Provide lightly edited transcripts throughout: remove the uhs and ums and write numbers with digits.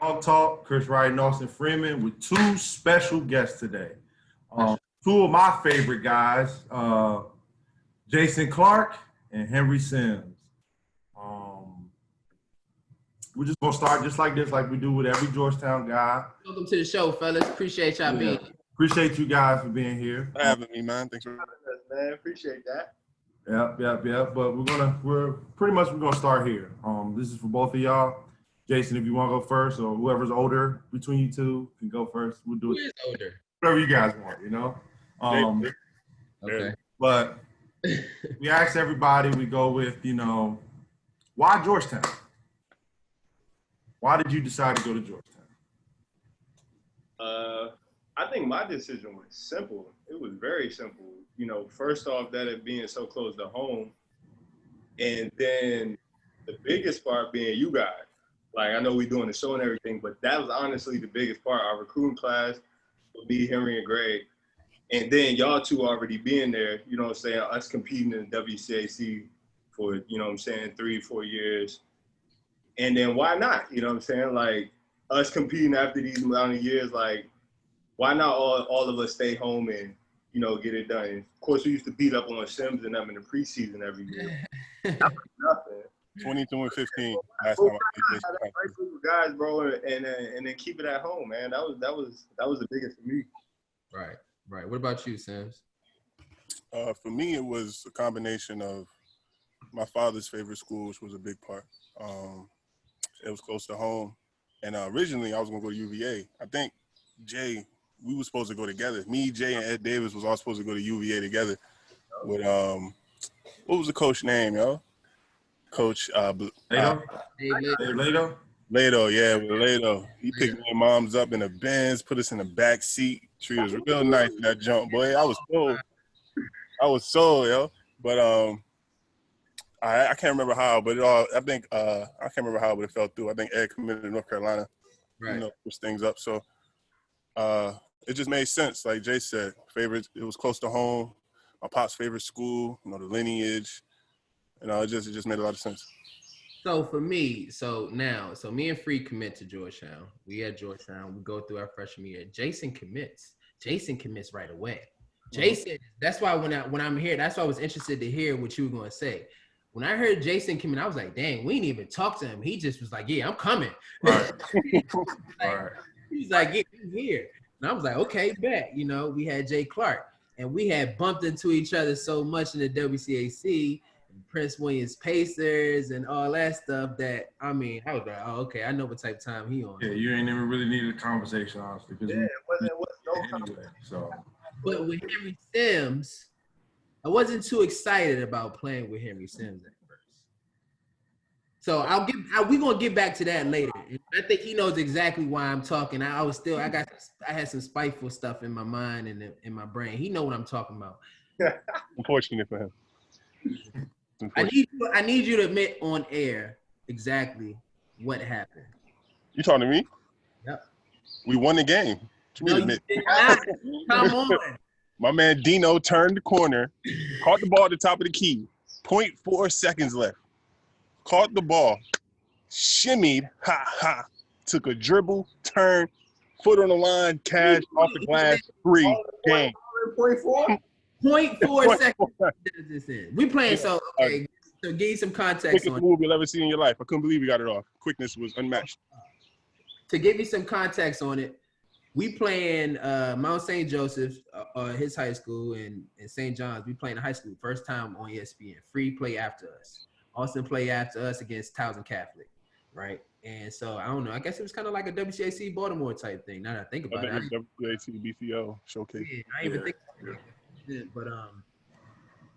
Talk, Chris Wright and Austin Freeman with two special guests today. Two of my favorite guys, Jason Clark and Henry Sims. We're just gonna start just like this, like we do with every Georgetown guy. Welcome to the show, fellas. Appreciate y'all being here. Appreciate you guys for being here. For having me, man. Thanks for having us, man. Appreciate that. Yep. But we're gonna start here. This is for both of y'all. Jason, if you want to go first, or whoever's older between you two can go first. We'll do it. Who is older? Whatever you guys want, you know. Okay. But we asked everybody. We go with, why Georgetown? Why did you decide to go to Georgetown? I think my decision was simple. It was very simple. First off, that it being so close to home, and then the biggest part being you guys. Like, I know we're doing the show and everything, but that was honestly the biggest part. Our recruiting class would be Henry and Greg. And then y'all two already being there, us competing in the WCAC for, 3-4 years. And then why not? Like, us competing after these amount of years, like, why not all of us stay home and, get it done? And of course, we used to beat up on Sims and them in the preseason every year. That was nothing. 22-15 last time I played with guys, bro, and then keep it at home, man. That was the biggest for me. Right. What about you, Sims? For me, it was a combination of my father's favorite school, which was a big part. It was close to home, and originally I was gonna go to UVA. I think Jay, we were supposed to go together. Me, Jay, and Ed Davis was all supposed to go to UVA together. With what was the coach name, yo? Coach Lato? Lato, yeah, with Lato. He picked me and moms up in a Benz, put us in the back seat. Treated us real nice in that jump, boy. I was sold, yo. But I can't remember how, but I can't remember how, but it fell through. I think Ed committed to North Carolina, push things up. So it just made sense, like Jay said. It was close to home. My pop's favorite school, the lineage. It just made a lot of sense. So for me, me and Free commit to Georgetown. We at Georgetown. We go through our freshman year. Jason commits right away. Jason, that's why when I'm here, that's why I was interested to hear what you were going to say. When I heard Jason commit, I was like, dang, we didn't even talk to him. He just was like, yeah, I'm coming. Right. He's like, yeah, I'm here. And I was like, okay, bet. We had Jay Clark, and we had bumped into each other so much in the WCAC, Prince Williams Pacers and all that stuff that, I was like, oh, okay, I know what type of time he on. Yeah, you ain't even really needed a conversation, honestly. Yeah, it wasn't anyway, so. But with Henry Sims, I wasn't too excited about playing with Henry Sims at first. So we're gonna get back to that later. I think he knows exactly why I'm talking. I had some spiteful stuff in my mind and in my brain. He know what I'm talking about. Unfortunate for him. I need you to admit on air exactly what happened. You talking to me? Yep. We won the game. No, you did not. Come on. My man Dino turned the corner, caught the ball at the top of the key. 0.4 seconds left. Caught the ball, shimmied, took a dribble, turn, foot on the line, cash off the glass, free game. 0.4 seconds. We playing, so okay. So give you some context on it. Move you'll ever see in your life. I couldn't believe we got it off. Quickness was unmatched. To give you some context on it, we playing Mount St. Joseph, his high school, and St. John's. We playing high school. First time on ESPN. Free play after us. Austin play after us against Towson Catholic, right? And so I don't know. I guess it was kind of like a WCAC Baltimore type thing. Now that I think about it, WCAC BCO showcase. Yeah, I even think. But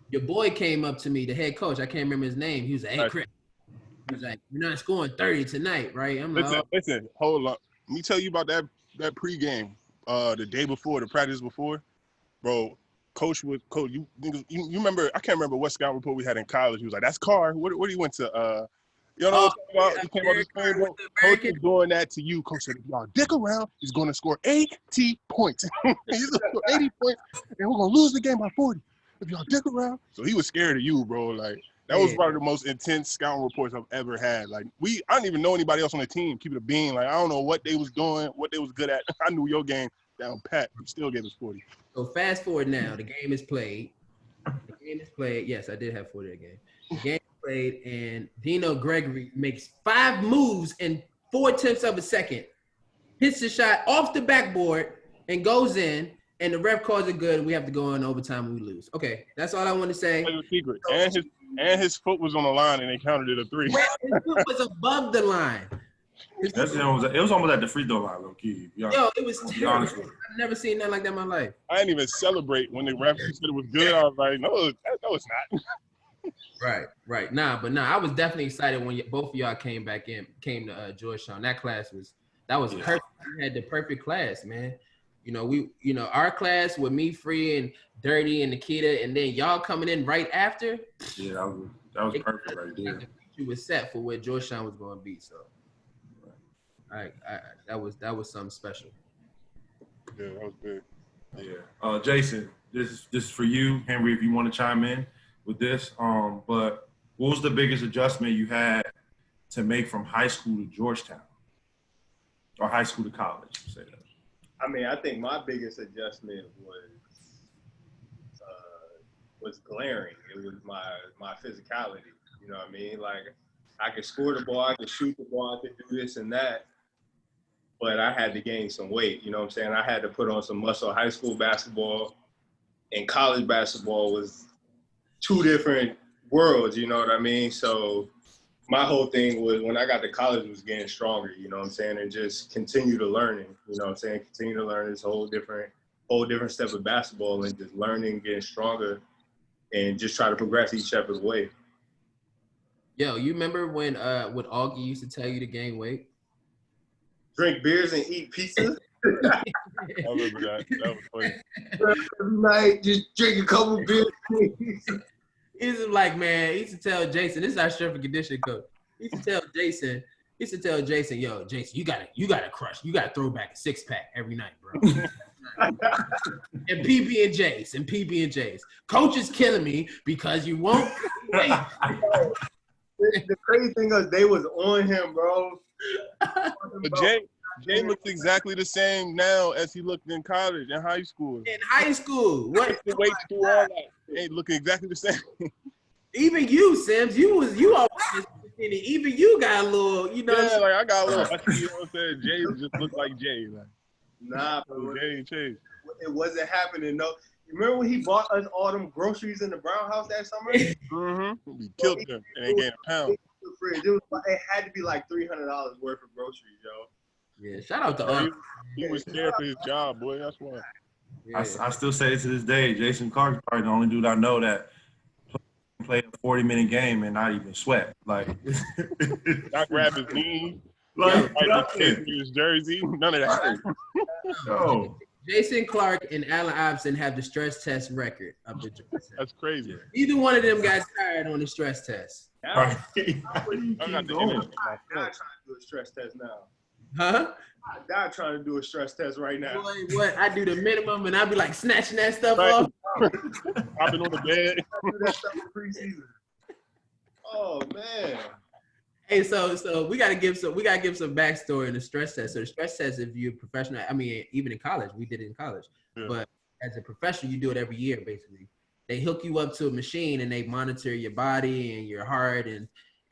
your boy came up to me, the head coach. I can't remember his name. He was like, "Hey, Chris," he was like, "You're not scoring 30 tonight, right?" I'm like, listen, hold on. Let me tell you about that pregame. The day before, the practice before, bro. Coach, you remember? I can't remember what scout report we had in college. He was like, "That's Carr. What he went to? You know what I'm talking about? He came out the screen, bro. Coach is doing that to you. Coach said, if y'all dick around, he's going to score 80 points. He's going to score 80 points, and we're going to lose the game by 40. If y'all dick around." So he was scared of you, bro. Like, That was one of the most intense scouting reports I've ever had. Like I didn't even know anybody else on the team. Keep it a bean. Like I don't know what they was doing, what they was good at. I knew your game down pat. You still gave us 40. So fast forward now. The game is played. Yes, I did have 40 that game. The game is played, and Dino Gregory makes 5 moves in 4/10 of a second. Hits the shot off the backboard and goes in, and the ref calls it good. We have to go in overtime and we lose. Okay, that's all I want to say. Secret. And his foot was on the line, and they counted it a 3. His foot was above the line. It was almost at the free throw line, low key. Yo, it was terrible. I've never seen nothing like that in my life. I didn't even celebrate when the ref said it was good. I was like, no, it's not. Right. Nah, I was definitely excited when both of y'all came to Georgetown. That was perfect. We had the perfect class, man. Our class with me, Free, and Dirty, and Nikita, and then y'all coming in right after. Yeah, that was perfect right there. You was set for where Georgetown was going to be. So, that was something special. Yeah, that was good. Yeah, Jason, this is for you, Henry. If you want to chime in with this, but what was the biggest adjustment you had to make from high school to Georgetown, or high school to college? Say that. I mean, I think my biggest adjustment was glaring. It was my physicality. You know what I mean? Like, I could score the ball, I could shoot the ball, I could do this and that, but I had to gain some weight. You know what I'm saying? I had to put on some muscle. High school basketball and college basketball was 2 different worlds. You know what I mean? So my whole thing was, when I got to college, was getting stronger, you know what I'm saying, and just continue to learning, you know what I'm saying, continue to learn this whole different step of basketball, and just learning, getting stronger, and just try to progress each step of the way. Yo, you remember when what Augie used to tell you to gain weight? Drink beers and eat pizza. I remember that. That was funny. Every night, just drink a couple beers. He used to tell Jason, this is our strength and conditioning coach. He used to tell Jason, yo, Jason, you gotta crush. You gotta throw back a 6-pack every night, bro. and PB&Js. Coach is killing me because you won't wait. The crazy thing is, they was on him, bro. But Jay looks exactly the same now as he looked in college and high school. In high school, what? Wait through all that. Hey, looking exactly the same. Even you, Sims, you always even you got a little, Yeah, like I got a little. You know what I'm saying? Jay just looked like Jay. Like, nah, bro. Jay ain't changed. It wasn't happening. No, you remember when he bought us all them groceries in the Brown House that summer? Mm-hmm. We killed them and they gained a pound. It had to be like $300 worth of groceries, yo. Yeah, shout out to He was scared for his job, boy. That's why. Yeah. I still say it to this day. Jason Clark's probably the only dude I know that played a 40-minute game and not even sweat. Like, not grab his knee, like his jersey, none of that. No. Jason Clark and Allen Iverson have the stress test record of the dress test. That's crazy. Either one of them got tired on the stress test. Right. I'm not trying to do a stress test now. Huh? I died trying to do a stress test right now. Boy, what? I do the minimum and I be like snatching that stuff off. Hopping on the bed. I do that stuff in preseason. Oh man. Hey, so we gotta give some backstory in the stress test. So the stress test, if you're a professional, I mean, even in college, we did it in college. Yeah. But as a professional, you do it every year, basically. They hook you up to a machine and they monitor your body and your heart and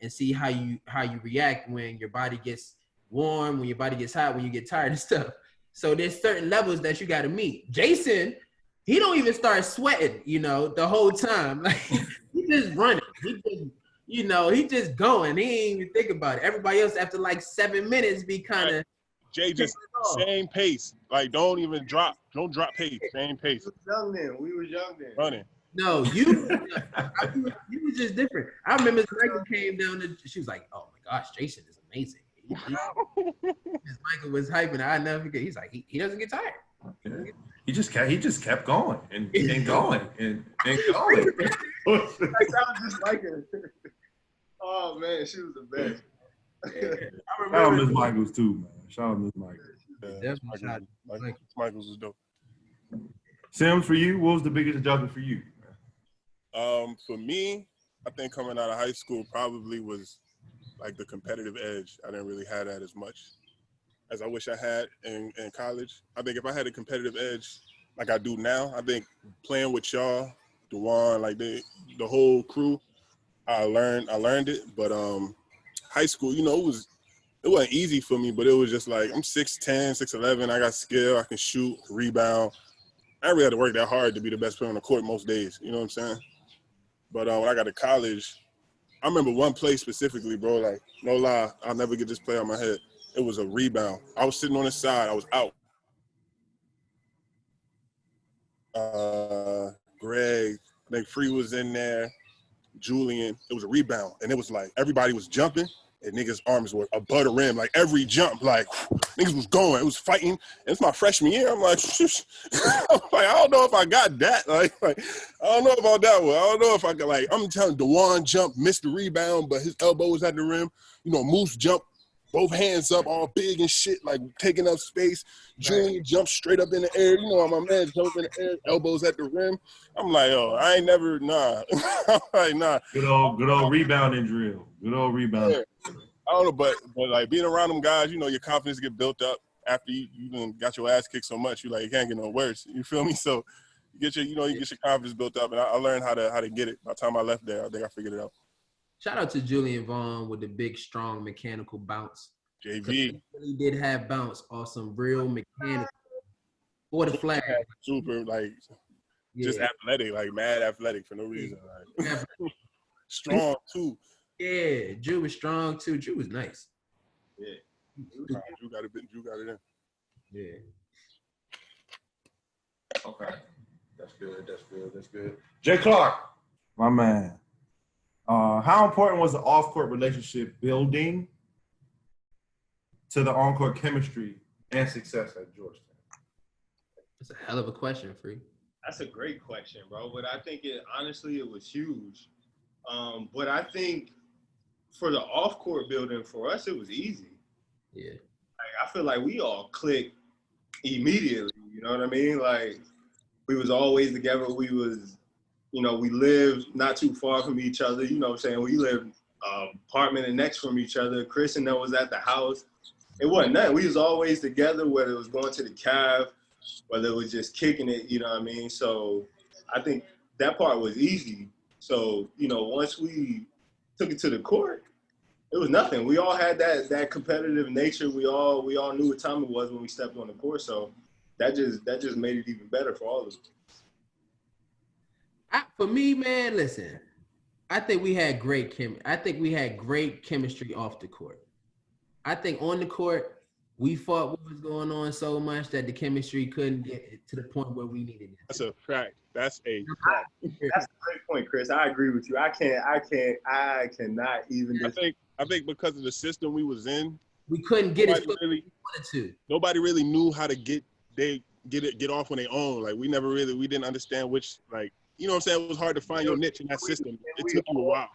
see how you react when your body gets warm, when your body gets hot, when you get tired and stuff. So there's certain levels that you got to meet. Jason, he don't even start sweating, the whole time. Like he just running. He just going. He ain't even think about it. Everybody else after like 7 minutes be kind of. Jay just same pace. Like don't drop pace. Same pace. We was young then. Running. No, you was just different. I remember Michael came down she was like, "Oh my gosh, Jason is amazing." Michael was hyping. I never forget. He's like, he doesn't get tired. Yeah. He just kept going and going and going. That sounds just like her. Oh man, she was the best. Shout out Miss Michaels too, man. Shout out Miss Michaels. Michaels is dope. Sims, for you, what was the biggest adjustment for you? For me, I think coming out of high school probably was like the competitive edge. I didn't really have that as much as I wish I had in college. I think if I had a competitive edge like I do now, I think playing with y'all, Dewan, like the whole crew, I learned it. But high school, you know, it wasn't easy for me, but it was just like I'm 6'10", 6'11", I got skill, I can shoot, rebound. I really had to work that hard to be the best player on the court most days, you know what I'm saying? But when I got to college, I remember one play specifically, bro, like, no lie, I'll never get this play out of my head. It was a rebound. I was sitting on the side, I was out. Greg, I think Free was in there, Julian. It was a rebound, and it was like everybody was jumping, and niggas' arms were above the rim. Like every jump, like niggas was going. It was fighting. And it's my freshman year. I'm like, I don't know if I got that. Like I don't know about that one. I don't know if I got like. I'm telling Dewan jump, missed the rebound, but his elbow was at the rim. You know, Moose jump, both hands up, all big and shit, like taking up space. Julian jumped straight up in the air. You know how my man jumped in the air, elbows at the rim. I'm like, oh, I ain't never, nah. I'm like, nah. Good old rebounding drill. Good old rebounding. Yeah. I don't know, but like being around them guys, you know, your confidence get built up after you done got your ass kicked so much. You like, it can't get no worse. You feel me? So you get your confidence built up, and I learned how to get it. By the time I left there, I think I figured it out. Shout out to Julian Vaughn with the big, strong mechanical bounce. JV. He really did have bounce on some real mechanical for the flag. Super, like, just athletic, like mad athletic for no reason. Like. Strong, too. Yeah, Drew was strong, too. Drew was nice. Yeah. Drew got it in. Yeah. Okay. That's good. Jay Clark, my man. How important was the off-court relationship building to the on-court chemistry and success at Georgetown? That's a hell of a question, Free. That's a great question, bro. But I think it was huge. But I think for the off-court building, for us, it was easy. Yeah. Like, I feel like we all clicked immediately, you know what I mean? Like, we was always together. We was, you know, we lived not too far from each other, you know what I'm saying? We lived apartment and next from each other. Chris and them was at the house. It wasn't nothing. We was always together, whether it was going to the Cav, whether it was just kicking it, you know what I mean? So I think that part was easy. So, you know, once we took it to the court, it was nothing. We all had that competitive nature. We all knew what time it was when we stepped on the court. So that just made it even better for all of us. For me, man, listen, I think we had great chemistry off the court. I think on the court, we fought what was going on so much that the chemistry couldn't get to the point where we needed it. That's a fact. That's a fact. That's a great point, Chris. I agree with you. I cannot even. I think because of the system we was in, we couldn't get it we wanted to. Nobody really knew how to get off on their own. Like we didn't understand which, like, you know what I'm saying? It was hard to find your niche in that system. It took you a while.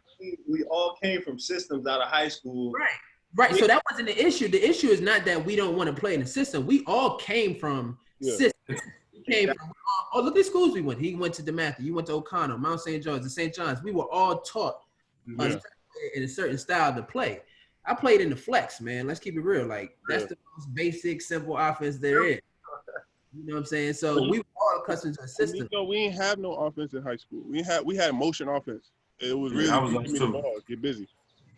We all came from systems out of high school. Right. So that wasn't the issue. The issue is not that we don't want to play in the system. We all came from systems. We came from look at schools we went. He went to DeMatha. You went to O'Connell, Mount St. George, and St. John's. We were all taught in a certain style to play. I played in the flex, man. Let's keep it real. Like that's the most basic, simple offense there is. You know what I'm saying? So we were all accustomed to a system. You know, we didn't have no offense in high school. We had motion offense. It was really get busy.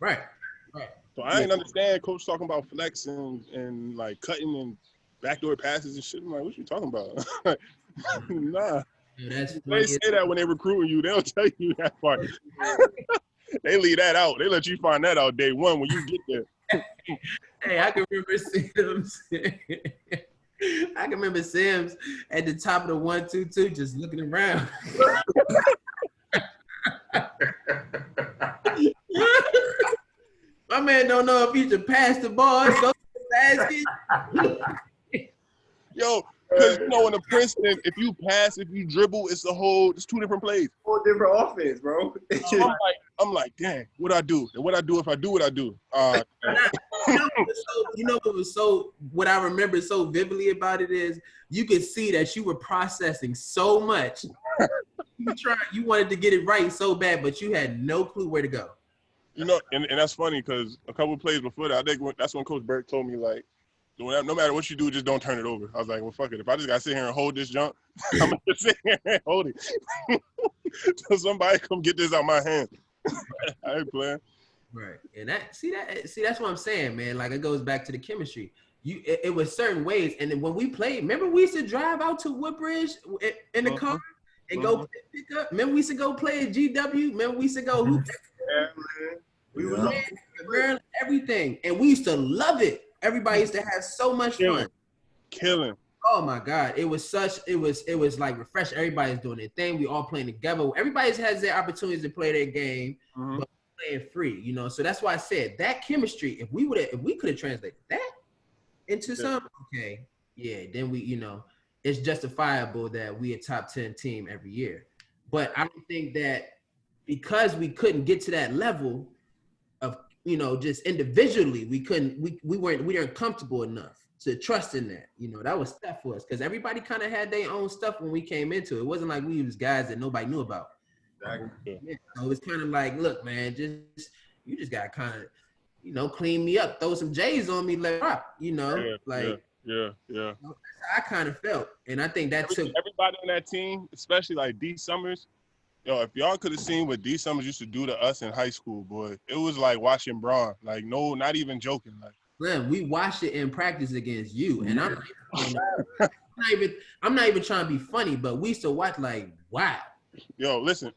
Right. So I didn't understand coach talking about flex and like cutting and backdoor passes and shit. I'm like, what you talking about? Nah. They say that when they recruiting you, they'll tell you that part. They leave that out. They let you find that out day one when you get there. Hey, I can remember Sims. I can remember Sims at the top of the 1-2-2 just looking around. My man don't know if he should pass the ball, go to the basket. Yo, because you know in the Princeton, if you pass, if you dribble, it's two different plays. Whole different offense, bro. I'm like, dang, what I do? And what I do if I do what I do? What I remember so vividly about it is you could see that you were processing so much. You wanted to get it right so bad, but you had no clue where to go. You know, and that's funny because a couple of plays before that, I think that's when Coach Burke told me, like, no matter what you do, just don't turn it over. I was like, well, fuck it. If I just got to sit here and hold this jump, I'm going to sit here and hold it. So somebody come get this out my hand. I ain't playing. Right. And that's what I'm saying, man. Like, it goes back to the chemistry. It was certain ways. And then when we played, remember we used to drive out to Woodbridge in the car and go pick up. Remember we used to go play at GW. Remember we used to go hoop. We was on everything. And we used to love it. Everybody used to have so much fun. Killing. Oh my God. It was like refresh. Everybody's doing their thing. We all playing together. Everybody has their opportunities to play their game, but playing free, you know. So that's why I said that chemistry, if we could have translated that into something, okay, yeah, then we, you know, it's justifiable that we a top 10 team every year. But I don't think that because we couldn't get to that level of, you know, just individually, we weren't comfortable enough to trust in that. You know, that was tough for us because everybody kind of had their own stuff when we came into it. It wasn't like we was guys that nobody knew about. Exactly. Yeah, so it's kind of like, look, man, you just got to kind of, you know, clean me up, throw some J's on me, let rock, you know, yeah. You know, that's how I kind of felt, and I think that took everybody on that team, especially like D Summers. Yo, if y'all could have seen what D Summers used to do to us in high school, boy, it was like watching Braun. Like, no, not even joking. Like, man, we watched it in practice against you, and I'm not even trying to be funny, but we used to watch like, wow. Yo, listen,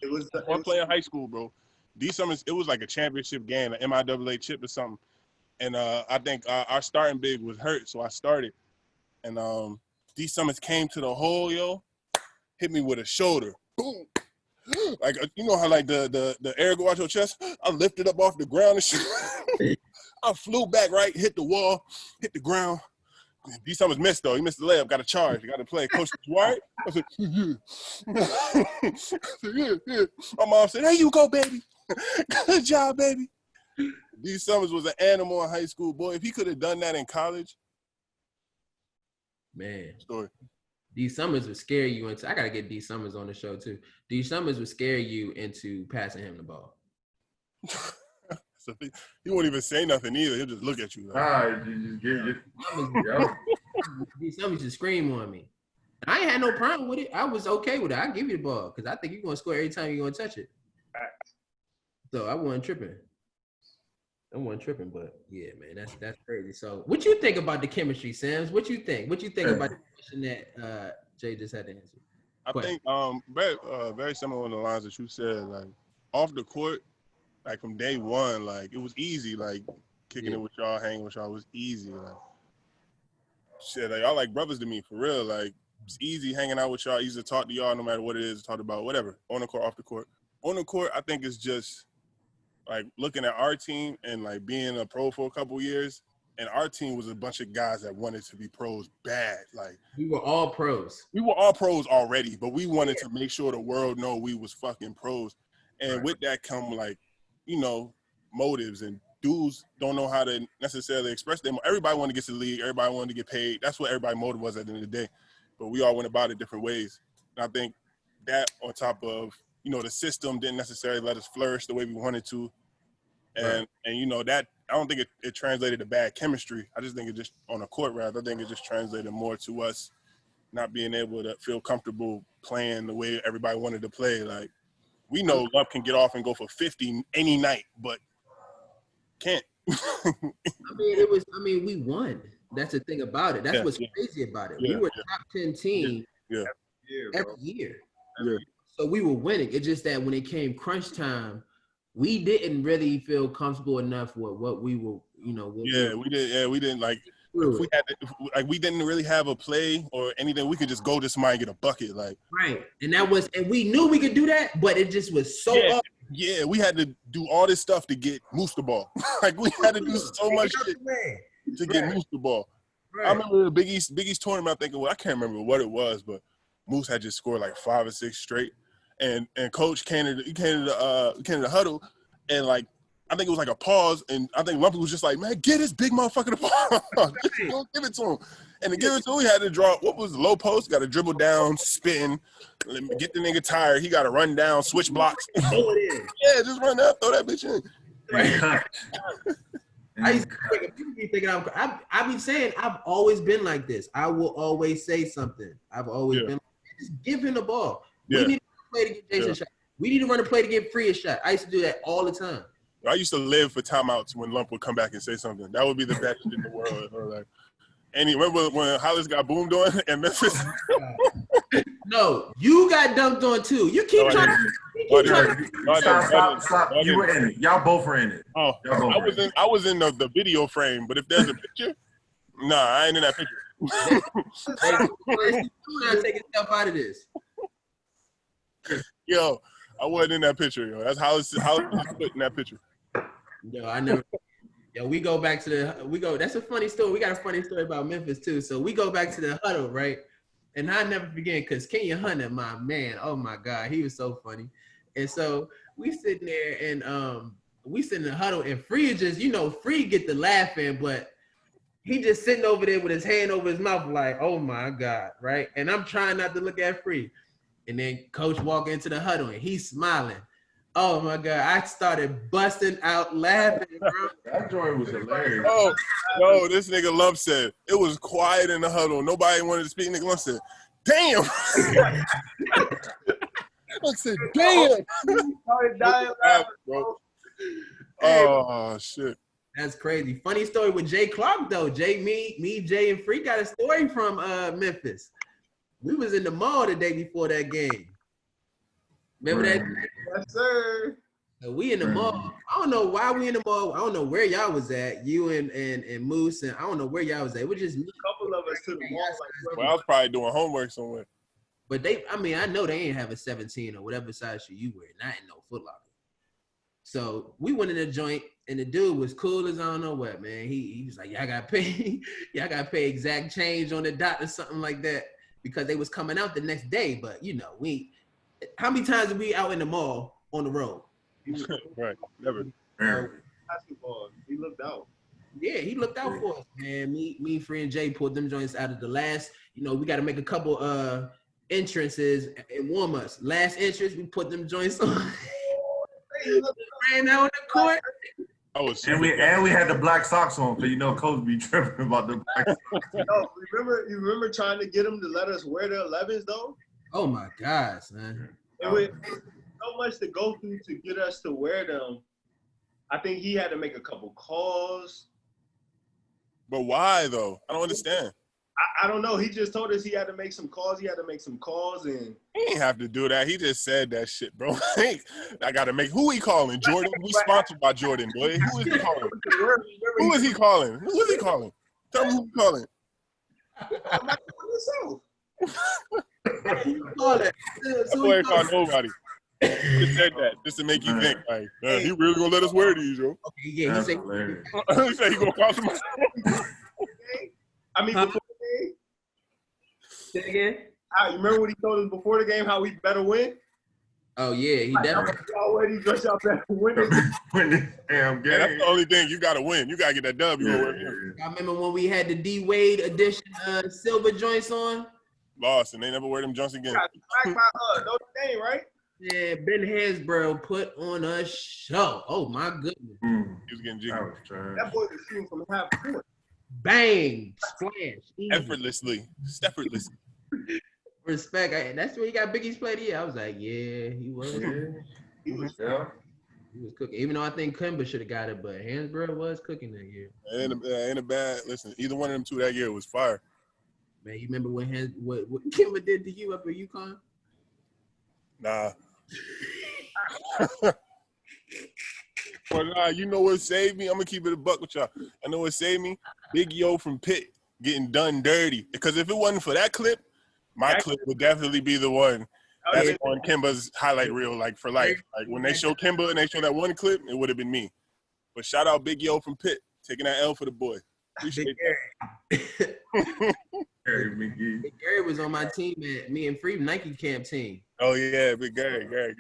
it was playing high school, bro. D Summers, it was like a championship game, an MIAA chip or something. And I think our starting big was hurt, so I started. And D Summers came to the hole, yo, hit me with a shoulder. Boom. Like, you know how like the air go out your chest? I lifted up off the ground and shit. I flew back, right, hit the wall, hit the ground. D Summers missed, though. He missed the layup, got a charge. He got to play. Coach, you all right? I said, yeah. My mom said, there you go, baby. Good job, baby. D Summers was an animal in high school, boy. If he could have done that in college, man. Story. D Summers would scare you into. I gotta get D Summers on the show too. D Summers would scare you into passing him the ball. So he won't even say nothing either. He'll just look at you. Like, all right, you just get D Summers just scream on me. I ain't had no problem with it. I was okay with it. I give you the ball because I think you're gonna score every time you're gonna touch it. So I wasn't tripping. But yeah, man, that's crazy. So what you think about the chemistry, Sams? What you think about the question that Jay just had to answer? I think very similar on the lines that you said. Like off the court, like from day one, like it was easy. Like kicking it with y'all, hanging with y'all was easy. Like shit, like y'all like brothers to me for real. Like it's easy hanging out with y'all. Easy to talk to y'all no matter what it is. Talk about whatever on the court, off the court. On the court, I think it's just like looking at our team and like being a pro for a couple years, and our team was a bunch of guys that wanted to be pros bad. Like we were all pros. We were all pros already, but we wanted to make sure the world know we was fucking pros. And with that come like, you know, motives, and dudes don't know how to necessarily express them. Everybody wanted to get to the league. Everybody wanted to get paid. That's what everybody's motive was at the end of the day. But we all went about it different ways. And I think that on top of, you know, the system didn't necessarily let us flourish the way we wanted to. And you know, that I don't think it translated to bad chemistry. I just think it just on the court rather. I think it just translated more to us not being able to feel comfortable playing the way everybody wanted to play. Like we know Lump can get off and go for 50 any night, but can't. we won. That's the thing about it. That's what's crazy about it. We were top 10 team every year. Yeah. So we were winning. It's just that when it came crunch time, we didn't really feel comfortable enough with what we were, you know. We didn't like. We didn't really have a play or anything. We could just go to somebody and get a bucket, like. Right, and we knew we could do that, but it just was so. Yeah, we had to do all this stuff to get Moose the ball. Like we had to do so much shit to get Moose the ball. Right. I remember the Big East tournament. I'm thinking, well, I can't remember what it was, but Moose had just scored like 5 or 6 straight. And Coach came to the huddle, and like I think it was like a pause, and I think Lumpy was just like, "Man, get this big motherfucker the ball, don't give it to him." And to give it to him, he had to draw, what was the low post? Got to dribble down, spin, get the nigga tired. He got to run down, switch blocks. Throw it in. Yeah, just run up, throw that bitch in. Right. I used to think, people be thinking I be saying I've always been like this. I will always say something. I've always been like, just give him the ball. Yeah. We need to play to get Jason a shot. We need to run a play to get Free a shot. I used to do that all the time. I used to live for timeouts when Lump would come back and say something. That would be the best in the world. Or like, and you remember when Hollis got boomed on in Memphis? No, you got dunked on too. You keep trying to. Stop. You were in it. Y'all both were in it. Oh, I was in the video frame, but if there's a picture, nah, I ain't in that picture. Not taking stuff out of this. Yo, I wasn't in that picture. Yo, that's Hollis put in that picture. Yo, I never. Yo, we go back to that's a funny story. We got a funny story about Memphis too. So we go back to the huddle, right? And I never forget because Kenya Hunter, my man, oh my God, he was so funny. And so we sitting there and we sitting in the huddle and Free just, Free get the laughing, but he just sitting over there with his hand over his mouth like, oh my God, right? And I'm trying not to look at Free. And then coach walk into the huddle and he's smiling. Oh my God, I started busting out laughing, bro. That joint was hilarious. Oh, no, this nigga Lump said, it was quiet in the huddle. Nobody wanted to speak. Nigga Lump said, damn. I said, damn. Started dying laughing, bro. Oh, shit. That's crazy. Funny story with Jay Clark, though. Me, Jay, and Free got a story from Memphis. We was in the mall the day before that game. Remember that? Yes, sir. So we in the mall. I don't know why we in the mall. I don't know where y'all was at. You and Moose, and I don't know where y'all was at. It was just me. A couple of us to the mall. Well, I was probably doing homework somewhere. But I know they ain't have a 17 or whatever size shoe you wear, not in no Foot Locker. So we went in the joint, and the dude was cool as I don't know what, man. He was like, y'all got to pay exact change on the dot or something like that because they was coming out the next day. But, how many times are we out in the mall on the road? Right, never. Basketball, he looked out. Yeah, he looked out for us, man. Me, Free, and Jay pulled them joints out of the last. We got to make a couple entrances and warm ups. Last entrance, we put them joints on. Ran out on the court. And we had the black socks on, because Coach be tripping about the black socks. You remember trying to get him to let us wear the 11s though? Oh my gosh, man! It was so much to go through to get us to wear them. I think he had to make a couple calls. But why though? I don't understand. I don't know. He just told us he had to make some calls. And he ain't have to do that. He just said that shit, bro. I gotta make. Who he calling? Jordan? We sponsored by Jordan, boy. Who is he calling? Who is he calling? Who is he calling? Tell me who he calling. I'm not calling myself. That boy ain't called nobody. Just said that just to make you think, like, he really gonna let us wear these, yo. Okay, yeah, he said he said he gonna call somebody. I mean, before the game. Say it again. You remember what he told us before the game? How we better win? Oh yeah, he definitely. Already dressed y'all better win this damn game. That's the only thing you gotta win. You gotta get that W. I remember when we had the D Wade edition silver joints on. Lost, and they never wear them joints again. Notre Dame, right? Yeah, Ben Hansborough put on a show. Oh my goodness. He was getting jiggy. That boy was shooting from half court. Bang, splash, easy. Effortlessly. Respect. That's where he got Biggie's play of the year. I was like, yeah, he was. He was cooking. Even though I think Kimba should have got it, but Hansborough was cooking that year. Ain't a bad. Listen, either one of them two that year was fire. Man, you remember what Kimba did to you up at UConn? Nah. But nah, you know what saved me? I'm gonna keep it a buck with y'all. I know what saved me? Big Yo from Pitt getting done dirty. Because if it wasn't for that clip, my clip would definitely be the one that's on Kimba's highlight reel, like for life. Like when they show Kimba and they show that one clip, it would have been me. But shout out Big Yo from Pitt, taking that L for the boy. Appreciate that. Gary McGee. Big Gary was on my team at me and Free Nike camp team. Oh yeah, Big Gary. Big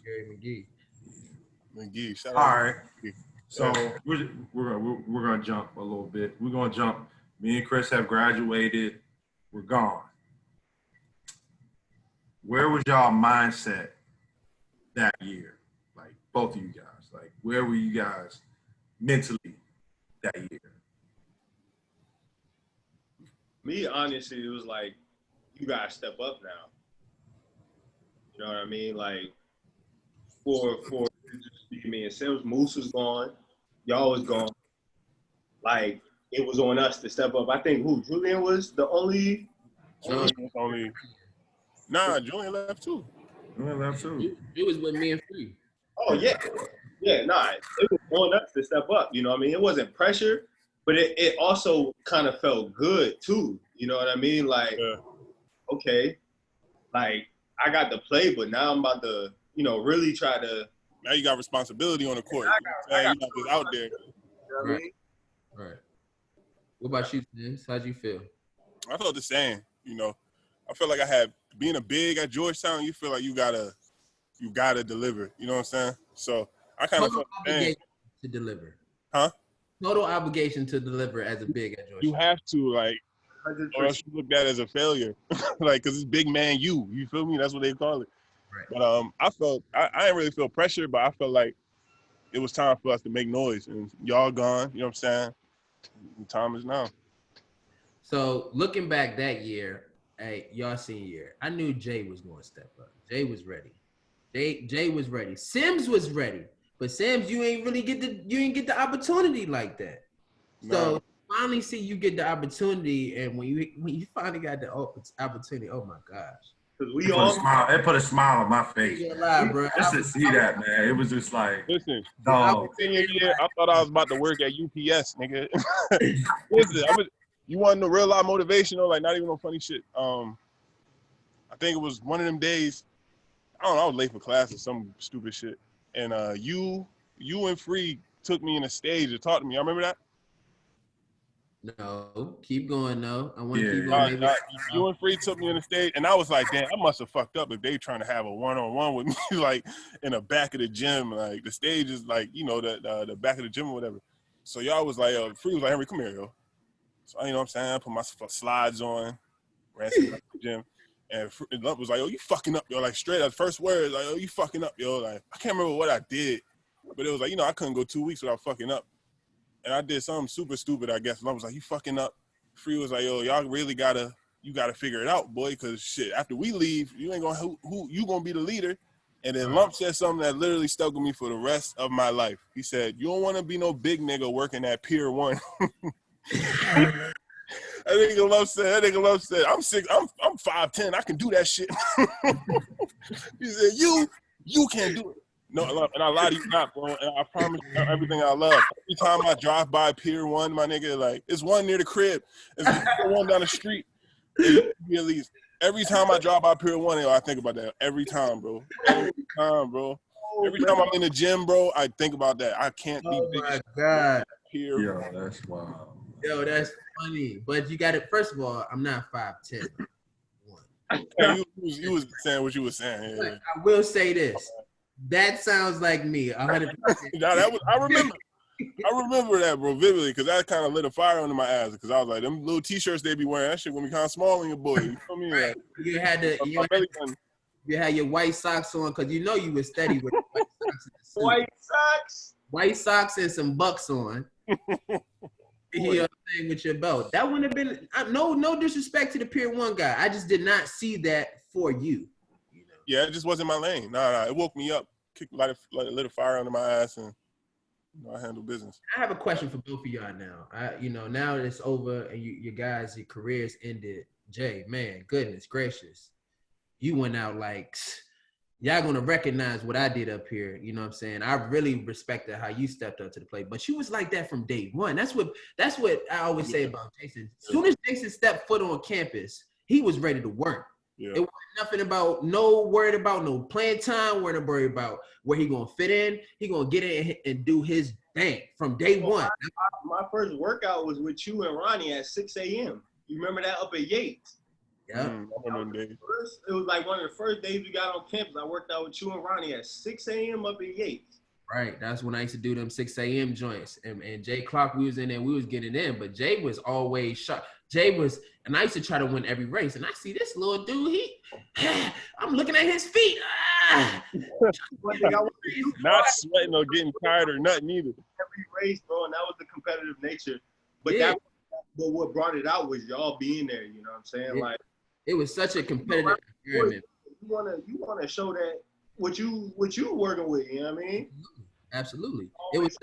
Gary McGee. Shout All out. right. So we're gonna jump a little bit. We're gonna jump Me and Chris have graduated. We're gone. Where was y'all mindset that year? Like both of you guys. Like where were you guys mentally that year? Me, honestly, it was like, you gotta step up now. You know what I mean? Like, for just me and Sims, Moose was gone, y'all was gone. Like, it was on us to step up. I think Julian was the only. Julian left too. Julian left too. It was with me and Free. Oh yeah, it was on us to step up. You know what I mean? It wasn't pressure, but it also kind of felt good too. You know what I mean? Like, okay, like I got to play, but now I'm about to, really try to. Now you got responsibility on the court. You're not just out there. You know what I mean? Right. What about you, Sims? How'd you feel? I felt the same. I felt like I had being a big at Georgetown. You feel like you gotta deliver. You know what I'm saying? So I kind of felt the same. To deliver. Huh? Total obligation to deliver as a big at Georgetown. You have to, like, or else you look at it as a failure. Like, because it's big man you feel me? That's what they call it. Right. But I didn't really feel pressure, but I felt like it was time for us to make noise. And y'all gone, you know what I'm saying? The time is now. So looking back that year, y'all senior year, I knew Jay was going to step up. Jay was ready. Jay was ready. Sims was ready. But Sims, you ain't get the opportunity like that. No. So finally see you get the opportunity, and when you finally got the opportunity, oh my gosh. It put a smile on my face. Bro. Just to see that, man. It was just like, listen, dog. Senior year, I thought I was about to work at UPS, nigga. Listen, you want the real life motivation, or like not even no funny shit. I think it was one of them days. I don't know. I was late for class or some stupid shit, and you and Free took me in a stage to talk to me. Y'all remember that? No, keep going though. I want to keep going. You and Free took me in the stage, and I was like, damn, I must have fucked up if they trying to have a one-on-one with me, like in the back of the gym. Like the stage is like, the back of the gym or whatever. So y'all was like, Free was like, Henry, come here, yo. So you know what I'm saying? I put my slides on, ran to the gym, and Lump was like, yo, you fucking up, yo. Like straight up, first words, like, yo, you fucking up, yo. Like I can't remember what I did, but it was like, I couldn't go 2 weeks without fucking up. And I did something super stupid, I guess. Lump was like, you fucking up. Free was like, yo, y'all really gotta figure it out, boy, because shit, after we leave, you ain't gonna you gonna be the leader. And then Lump said something that literally stuck with me for the rest of my life. He said, you don't want to be no big nigga working at Pier 1. That nigga Lump said, I'm 5'10", I can do that shit. He said, you can't do it. No, and I lie to you not, bro. And I promise you everything I love. Every time I drive by Pier 1, my nigga, like, it's one near the crib. It's one down the street. At least. Every time I drive by Pier 1, I think about that. Every time, bro. Every time I'm in the gym, bro, I think about that. I can't be big. Oh, my God. Yo, that's wild. Yo, that's funny. But you got it. First of all, I'm not 5'10". Hey, you was saying what you was saying. Yeah. I will say this. That sounds like me, 100%. I remember that, bro, vividly, because that kind of lit a fire under my ass. Because I was like, them little T-shirts they be wearing, that shit gonna be kind of small on your boy. You feel me? Right. Like, you had your white socks on, because you was steady with the white socks. White socks and some Bucks on. You're saying with your belt. That wouldn't have been no disrespect to the Pier 1 guy. I just did not see that for you. Yeah, it just wasn't my lane. Nah, it woke me up, lit a fire under my ass, and I handle business. I have a question for both of y'all now. Now that it's over and your careers ended. Jay, man, goodness gracious, you went out like y'all gonna recognize what I did up here. You know what I'm saying? I really respected how you stepped up to the plate, but you was like that from day one. That's what I always say about Jason. As soon as Jason stepped foot on campus, he was ready to work. Yeah. It wasn't nothing about worried about no playing time, worried about where he gonna fit in. He gonna get in and do his thing from day one. My first workout was with you and Ronnie at 6 a.m. You remember that up at Yates? Yeah. It was like one of the first days we got on campus. I worked out with you and Ronnie at 6 a.m. up at Yates. Right. That's when I used to do them 6 a.m. joints. And Jay Clark, we was in there, we was getting in, but Jay was always shot. And I used to try to win every race. And I see this little dude, I'm looking at his feet. One thing I Not sweating or getting tired or nothing either. every race, bro, and that was the competitive nature. But Yeah. but what brought it out was y'all being there. You know what I'm saying? Yeah. Like, It was such a competitive environment. you wanna show that what you working with. You know what I mean? Absolutely. Always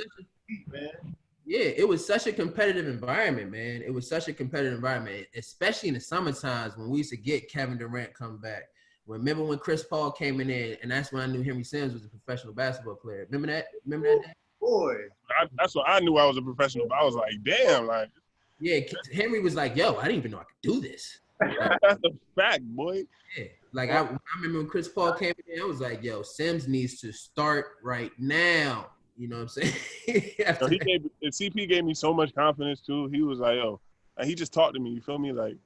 man. Yeah, it was such a competitive environment, man. It was such a competitive environment, especially in the summer times when we used to get Kevin Durant come back. Remember when Chris Paul came in there, and that's when I knew Henry Sims was a professional basketball player. Remember that? Day? Boy. That's when I knew I was a professional. But I was like, damn, like Yeah, Henry was like, yo, I didn't even know I could do this. that's a fact, boy. Yeah, like I remember when Chris Paul came in, I was like, yo, Sims needs to start right now. You know what I'm saying? So CP gave me so much confidence too. He was like, yo, and he just talked to me. You feel me? Like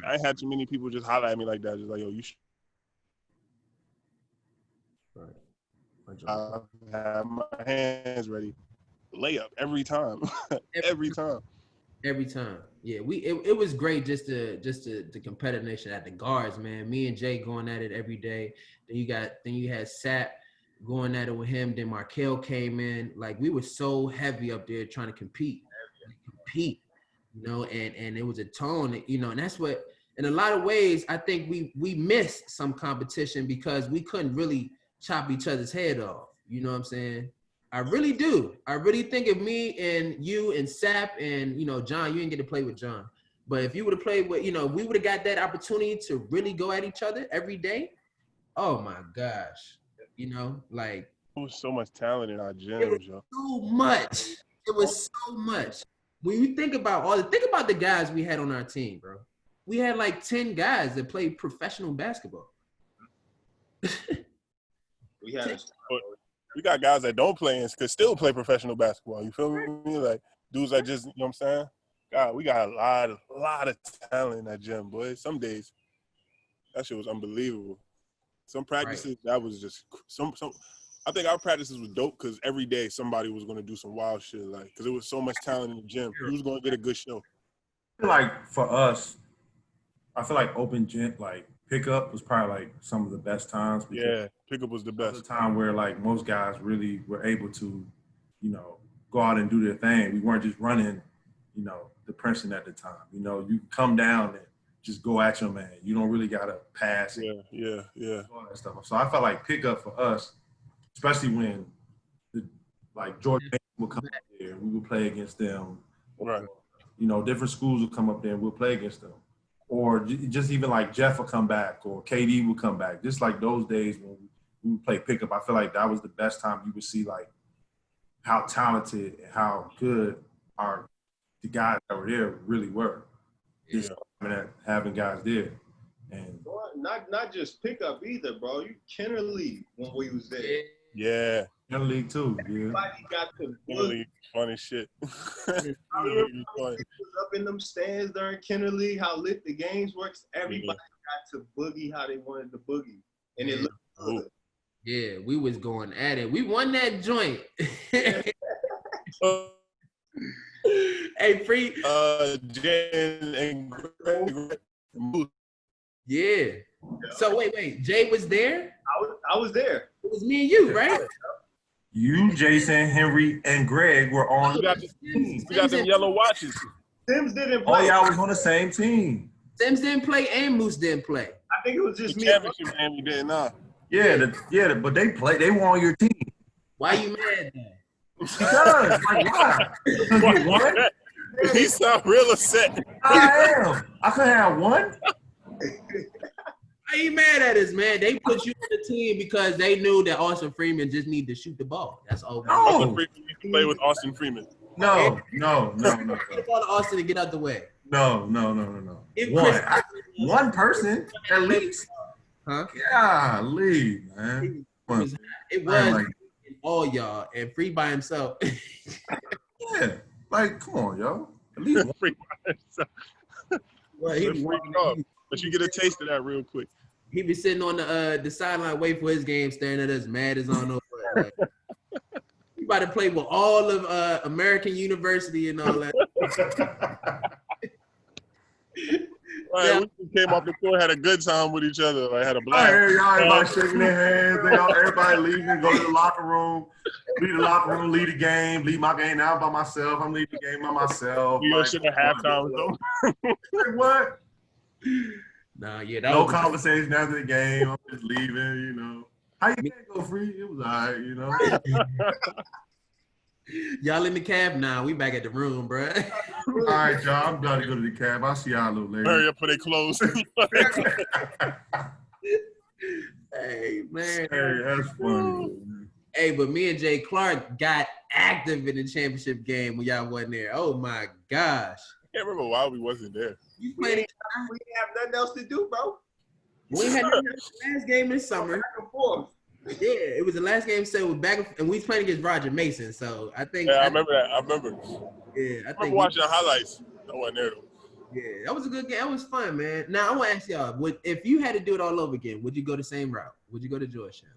I ain't had too many people just holler at me like that. Just like, yo, you should. I have my hands ready. Layup every time. Every time. Every time. Yeah, it was great just the competitive nation at the guards, man. Me and Jay going at it every day. Then you had Sap going at it with him. Then Markel came in. Like we were so heavy up there trying to compete, you know, and it was a tone, you know, and that's what in a lot of ways I think we missed some competition because we couldn't really chop each other's head off. You know what I'm saying? I really do. I really think if me and you and Sap and, you know, John, you didn't get to play with John. But if you would have played with, you know, if we would have got that opportunity to really go at each other every day, oh my gosh. You know, like. There was so much talent in our gyms, yo. So much. It was so much. When you think about the guys we had on our team, bro. We had like 10 guys that played professional basketball. We got guys that don't play and could still play professional basketball. You feel me? Like dudes that just, you know what I'm saying? God, we got a lot of talent in that gym, boy. Some days, that shit was unbelievable. Some practices, that was just some. I think our practices was dope because every day somebody was going to do some wild shit, like because there was so much talent in the gym. You was going to get a good show. I feel like for us, I feel like open gym, like pickup was probably like some of the best times. Yeah, pickup was the best. The time where like most guys really were able to, you know, go out and do their thing. We weren't just running, you know, the Princeton at the time. You know, you come down and just go at your man. You don't really gotta pass. Yeah. All that stuff. So I felt like pickup for us, especially when George would come up there, we would play against them. Right. Or, you know, different schools would come up there and we'll play against them. Or just even like Jeff would come back or KD would come back. Just like those days when we would play pickup, I feel like that was the best time you would see like how talented and how good the guys that were there really were. Just having guys there. And not just pickup either, bro. You Kenner League when we was there. Yeah. Kenner League too. Everybody got to Kenner League, funny shit. was up in them stands during Kenner League, how lit the games works. Everybody got to boogie how they wanted to boogie. And it looked good. Yeah, we was going at it. We won that joint. Hey, Free. Jen and Greg. Yeah. So wait. Jay was there? I was there. It was me and you, right? You, Jason, Henry, and Greg were on We got them yellow watches. Sims didn't play. All y'all was on the same team. Sims didn't play and Moose didn't play. I think it was just The me. championship game we didn't know. Yeah, but they played. They were on your team. Why you mad then? Because, like, why? Because we won? He sound real upset. I am. I could have one. Why you mad at us, man? They put you on the team because they knew that Austin Freeman just needed to shoot the ball. That's all. Austin Freeman used to play with Austin Freeman. No. Call Austin to get out the way. No. One person at least. Huh? Golly, man. It was all y'all and Free by himself. Yeah, like come on, yo. At least one. Free by himself. Well, But you get a taste of that real quick. He be sitting on the sideline waiting for his game, staring at us, mad as on over. about to play with all of American University and all that. Right, we came off the court, had a good time with each other, like had a blast. Everybody shaking their hands. Everybody leaving, go to the locker room, lead the game, lead my game now by myself. I'm leading the game by myself. We shit at halftime. Like, what? Nah, yeah, that No was conversation after the game. I'm just leaving, you know. How you can't go free? It was all right, you know. y'all in the cab now. We back at the room, bro. All right, y'all. I'm about to go to the cab. I'll see y'all a little later. Hurry up for they close. Hey, man. Hey, that's funny. Hey, but me and Jay Clark got active in the championship game when y'all wasn't there. Oh my gosh. I can't remember why we wasn't there. You played it. We didn't have nothing else to do, bro. We had the last game this summer. Back and forth. Yeah, it was the last game. So we're back, and we was playing against Roger Mason. So I think. Yeah, I remember that. I remember. Yeah, I think. Watching the highlights. I wasn't there though. Yeah, that was a good game. That was fun, man. Now I want to ask y'all: if you had to do it all over again, would you go the same route? Would you go to Georgetown?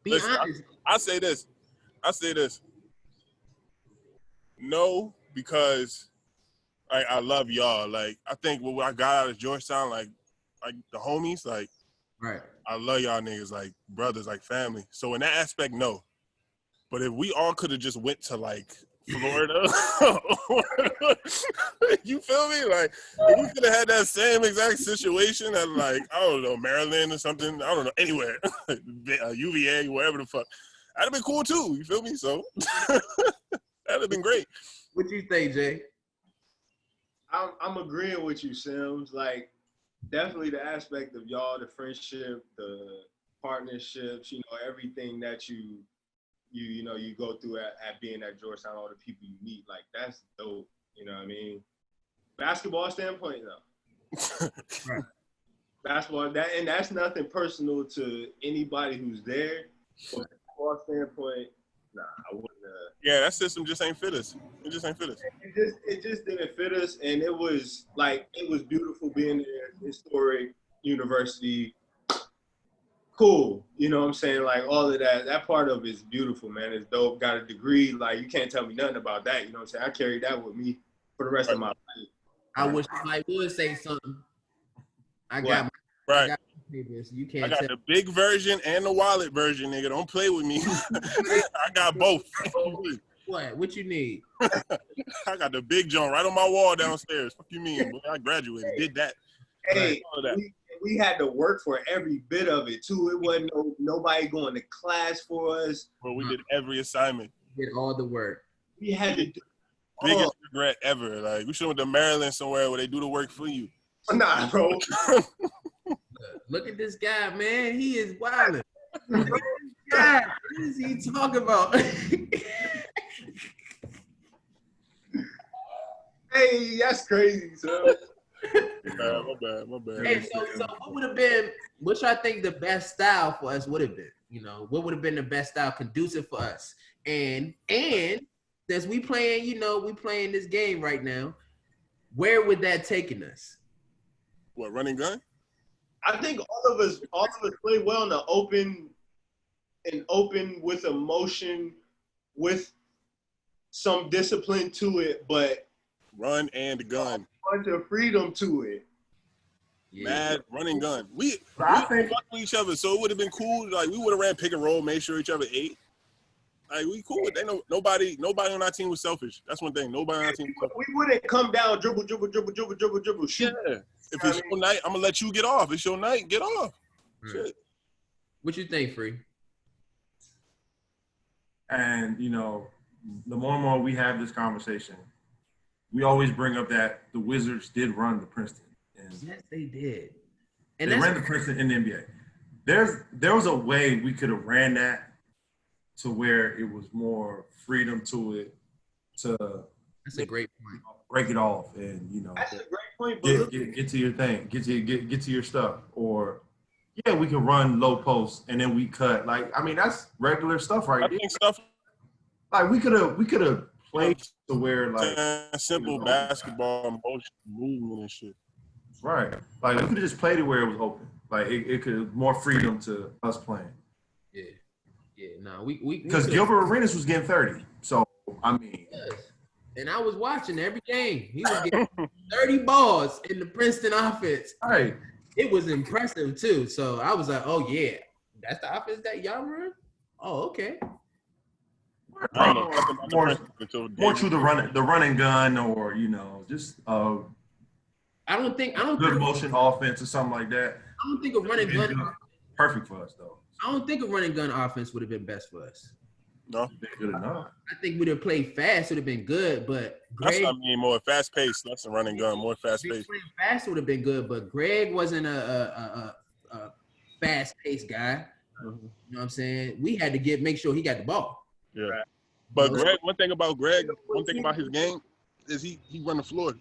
Be Listen, honest. I say this. No, because I love y'all. Like I think what I got out of Georgetown, like the homies, like Right. I love y'all niggas, like brothers, like family. So in that aspect, no. But if we all could have just went to like Florida, you feel me? Like if we could have had that same exact situation at like, I don't know, Maryland or something, I don't know, anywhere, UVA, wherever the fuck, that'd have been cool too. You feel me? So that'd have been great. What you think, Jay? I'm agreeing with you, Sims. Like, definitely the aspect of y'all, the friendship, the partnerships, you know, everything that you go through at being at Georgetown, all the people you meet, like that's dope. You know what I mean? Basketball standpoint, though. Right. Basketball, that's nothing personal to anybody who's there. But basketball standpoint, nah, I wouldn't. Yeah, that system just ain't fit us. It just ain't fit us. It just didn't fit us, and it was beautiful being there, historic university. Cool, you know what I'm saying? Like all of that part of it is beautiful, man. It's dope. Got a degree, like you can't tell me nothing about that. You know what I'm saying? I carried that with me for the rest of my life. I wish somebody would say something. I got my papers. You can't. I got the big version and the wallet version, nigga. Don't play with me. I got both. What you need? I got the big joint right on my wall downstairs. Fuck you mean? Boy, I graduated. Did that. Hey, we had to work for every bit of it too. It wasn't nobody going to class for us. Bro, we did every assignment. Did all the work. We had to do biggest regret ever. Like we should have went to Maryland somewhere where they do the work for you. Nah, bro. Look at this guy, man. He is wilding. Look at this guy. What is he talking about? Hey, that's crazy, so. My bad. Hey, so what would have been, which I think the best style for us would have been, you know, what would have been the best style conducive for us? And as we playing, you know, we playing this game right now, where would that taken us? What, running gun? I think all of us play well in the open with emotion, with some discipline to it, but run and gun. A bunch of freedom to it. Yeah. Mad running gun. We fucked with each other, so it would have been cool. Like we would have ran pick and roll, made sure each other ate. Like we cool with that. Nobody on our team was selfish. That's one thing. Nobody on our team was selfish. We wouldn't come down, dribble, shoot. Yeah. If it's your night, I'm gonna let you get off. It's your night, get off. Shit. What you think, Free? And you know, the more and more we have this conversation, we always bring up that the Wizards did run the Princeton. And yes, they did. And they ran the Princeton in the NBA. There was a way we could have ran that to where it was more freedom to it. That's a great point. Break it off and That's a great point. But get to your thing. Get to your stuff. Or yeah, we can run low posts and then we cut. Like I mean, that's regular stuff right there. Stuff like we could have played to where like simple basketball motion movement and shit. Right. Like we could have just played it where it was open. Like it could have more freedom to us playing. Yeah. Yeah, no, we Because Gilbert Arenas was getting 30. So, I mean. And I was watching every game. He was getting 30 balls in the Princeton offense. Right. It was impressive, too. So I was like, oh, yeah, that's the offense that y'all run? Oh, okay. I don't know nothing about the More Princeton until through the running gun or, you know, just I don't think good motion offense or something like that. I don't think a running gun Perfect for us, though. I don't think a running gun offense would have been best for us. No, Good enough. I think we'd have played fast, would have been good, but that's Greg what I mean. More fast paced. That's a running gun. More fast paced. playing fast would have been good, but Greg wasn't a fast paced guy. You know what I'm saying? We had to make sure he got the ball. Yeah. But Greg, one thing about his game is he run the floor.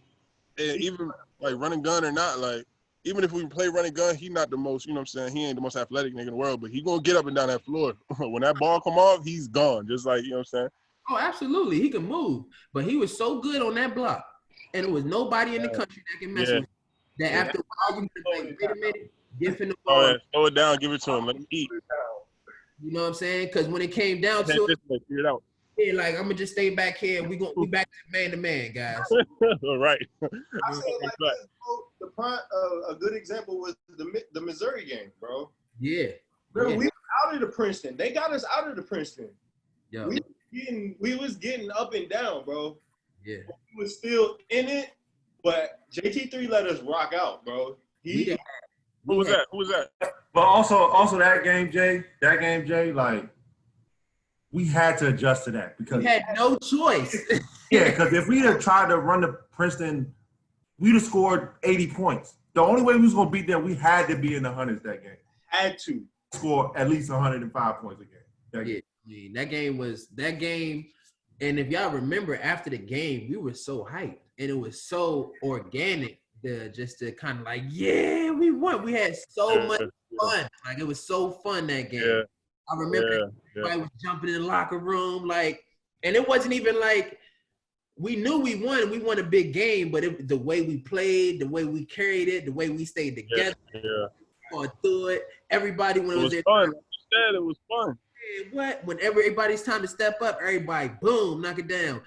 And even like running gun or not, like even if we play running gun, he not the most, you know what I'm saying? He ain't the most athletic nigga in the world, but he gonna get up and down that floor. When that ball come off, he's gone. Just like, you know what I'm saying? Oh, absolutely. He can move. But he was so good on that block. And there was nobody in the country that can mess with him. That after a while, you could like, wait a minute, give him the ball. Oh, yeah. Slow it down, give it to him. Let him eat. You know what I'm saying? Because when it came down to it, figure it out. yeah, like I'm gonna just stay back here. We back to man, guys. All right. I say like this, bro, a good example was the Missouri game, bro. Yeah. Bro, Yeah. we were out of the Princeton. They got us out of the Princeton. Yo. We was getting up and down, bro. Yeah. We was still in it, but JT3 let us rock out, bro. Who was that? But also that game, Jay, like we had to adjust to that because we had no choice. yeah, because if we had tried to run the Princeton, we'd have scored 80 points. The only way we was gonna beat them, we had to be in the hundreds that game. Had to score at least 105 points a game. That game. And if y'all remember, after the game, we were so hyped and it was so organic. Just to kind of like, yeah, we won. We had so much fun. Like it was so fun that game. Yeah. I remember everybody was jumping in the locker room, like, and it wasn't even like we knew we won. We won a big game, but the way we played, the way we carried it, the way we stayed together, or through it. Everybody when it was fun. Like you said, it was fun. What? When everybody's time to step up, everybody, boom, knock it down.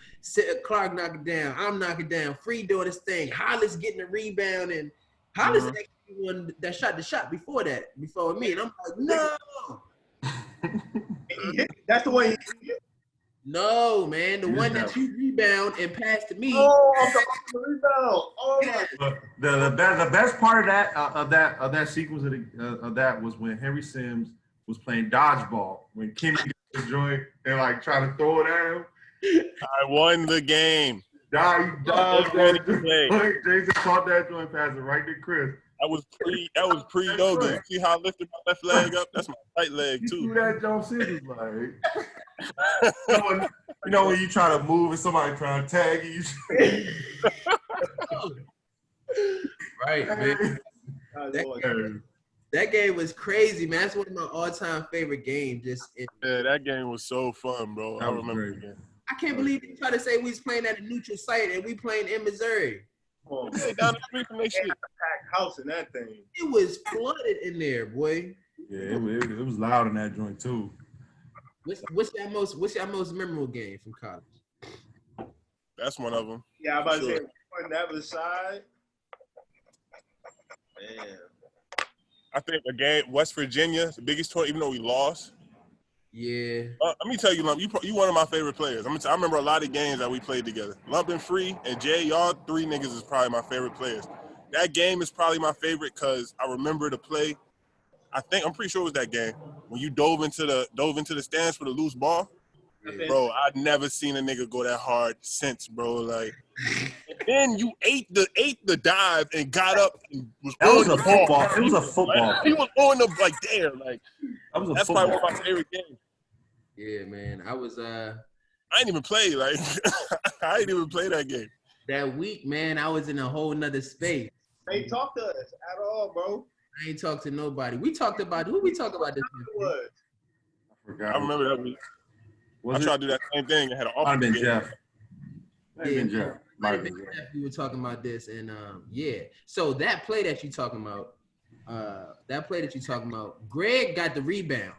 Clark knock it down. I'm knocking down. Free doing his thing. Hollis getting the rebound, and Hollis actually won that shot. The shot before me, and I'm like, no. That's the way he hit. No, man, the one that you rebound and pass to me. Oh, I'm the rebound. Oh my. The best part of that sequence of that was when Henry Sims was playing dodgeball when Kimmy got the joint and like trying to throw it at him. I won the game. He dodged that. Jason caught that joint, passed it right to Chris. That was pre yoga. See how I lifted my left leg up? That's my right leg too. You threw that Joe Scissors like. you know when you try to move and somebody trying to tag you. Right, man. That game was crazy, man. That's one of my all-time favorite games. Yeah, that game was so fun, bro. I remember the game. I can't believe you try to say we was playing at a neutral site and we playing in Missouri. Oh, down the street from that shit. Packed house in that thing. It was flooded in there, boy. Yeah, it was loud in that joint too. What's your most memorable game from college? That's one of them. Yeah, I'm about to say on that other side. Man. I think the game, West Virginia, the biggest tournament, even though we lost. Yeah. Let me tell you, Lump, you one of my favorite players. I remember a lot of games that we played together. Lump and Free and Jay, y'all three niggas is probably my favorite players. That game is probably my favorite because I remember the play. I'm pretty sure it was that game when you dove into the stands for the loose ball. Yeah. Bro, I've never seen a nigga go that hard since, bro. Like, and then you ate the dive and got up and was on the football. It was a football. He was on the like there, like that's football. probably one of my favorite games. Yeah, man. I ain't even play like I ain't even play that game. That week, man, I was in a whole nother space. They ain't talk to us at all, bro. I ain't talked to nobody. We talked about who we talked about this week. I forgot. I remember that week. I tried to do that same thing and had an offer. Might have been Jeff. Might have been Jeff. We were talking about this, and yeah. So that play that you talking about, Greg got the rebound.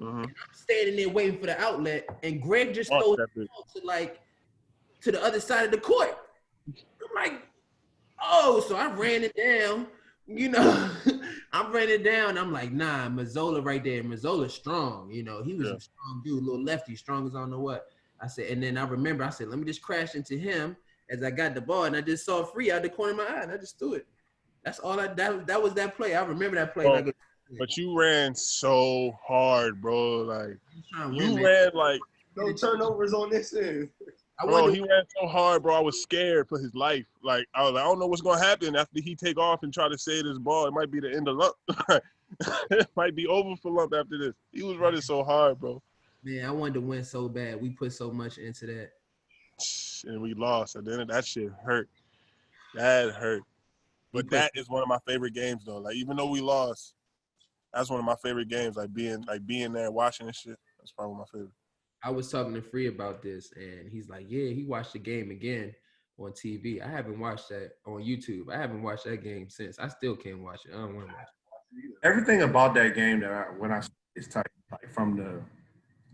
Mm-hmm. Standing there waiting for the outlet, and Greg just Oh, goes that bitch. to the other side of the court. I'm like, oh, so I ran it down. You know, I ran it down. I'm like, nah, Mazzola right there. Mazzola's strong. You know, he was a strong dude, little lefty, strong as I don't know what. I said, and then I remember, I said, let me just crash into him as I got the ball, and I just saw free out the corner of my eye, and I just threw it. That's all that was that play. I remember that play. Bro, but you ran so hard, bro. Like you ran like No turnovers on this end. bro, he ran so hard, bro. I was scared for his life. Like I was like, I don't know what's gonna happen after he take off and try to save this ball. It might be the end of Lump. It might be over for Lump after this. He was running so hard, bro. Man, I wanted to win so bad. We put so much into that. And we lost. And then that shit hurt. That hurt. But that is one of my favorite games though. Like even though we lost, that's one of my favorite games. Like being there watching this shit. That's probably my favorite. I was talking to Free about this, and he's like, yeah, he watched the game again on TV. I haven't watched that on YouTube. I haven't watched that game since. I still can't watch it. I don't want to watch it. Everything about that game when I it's tight. Like from the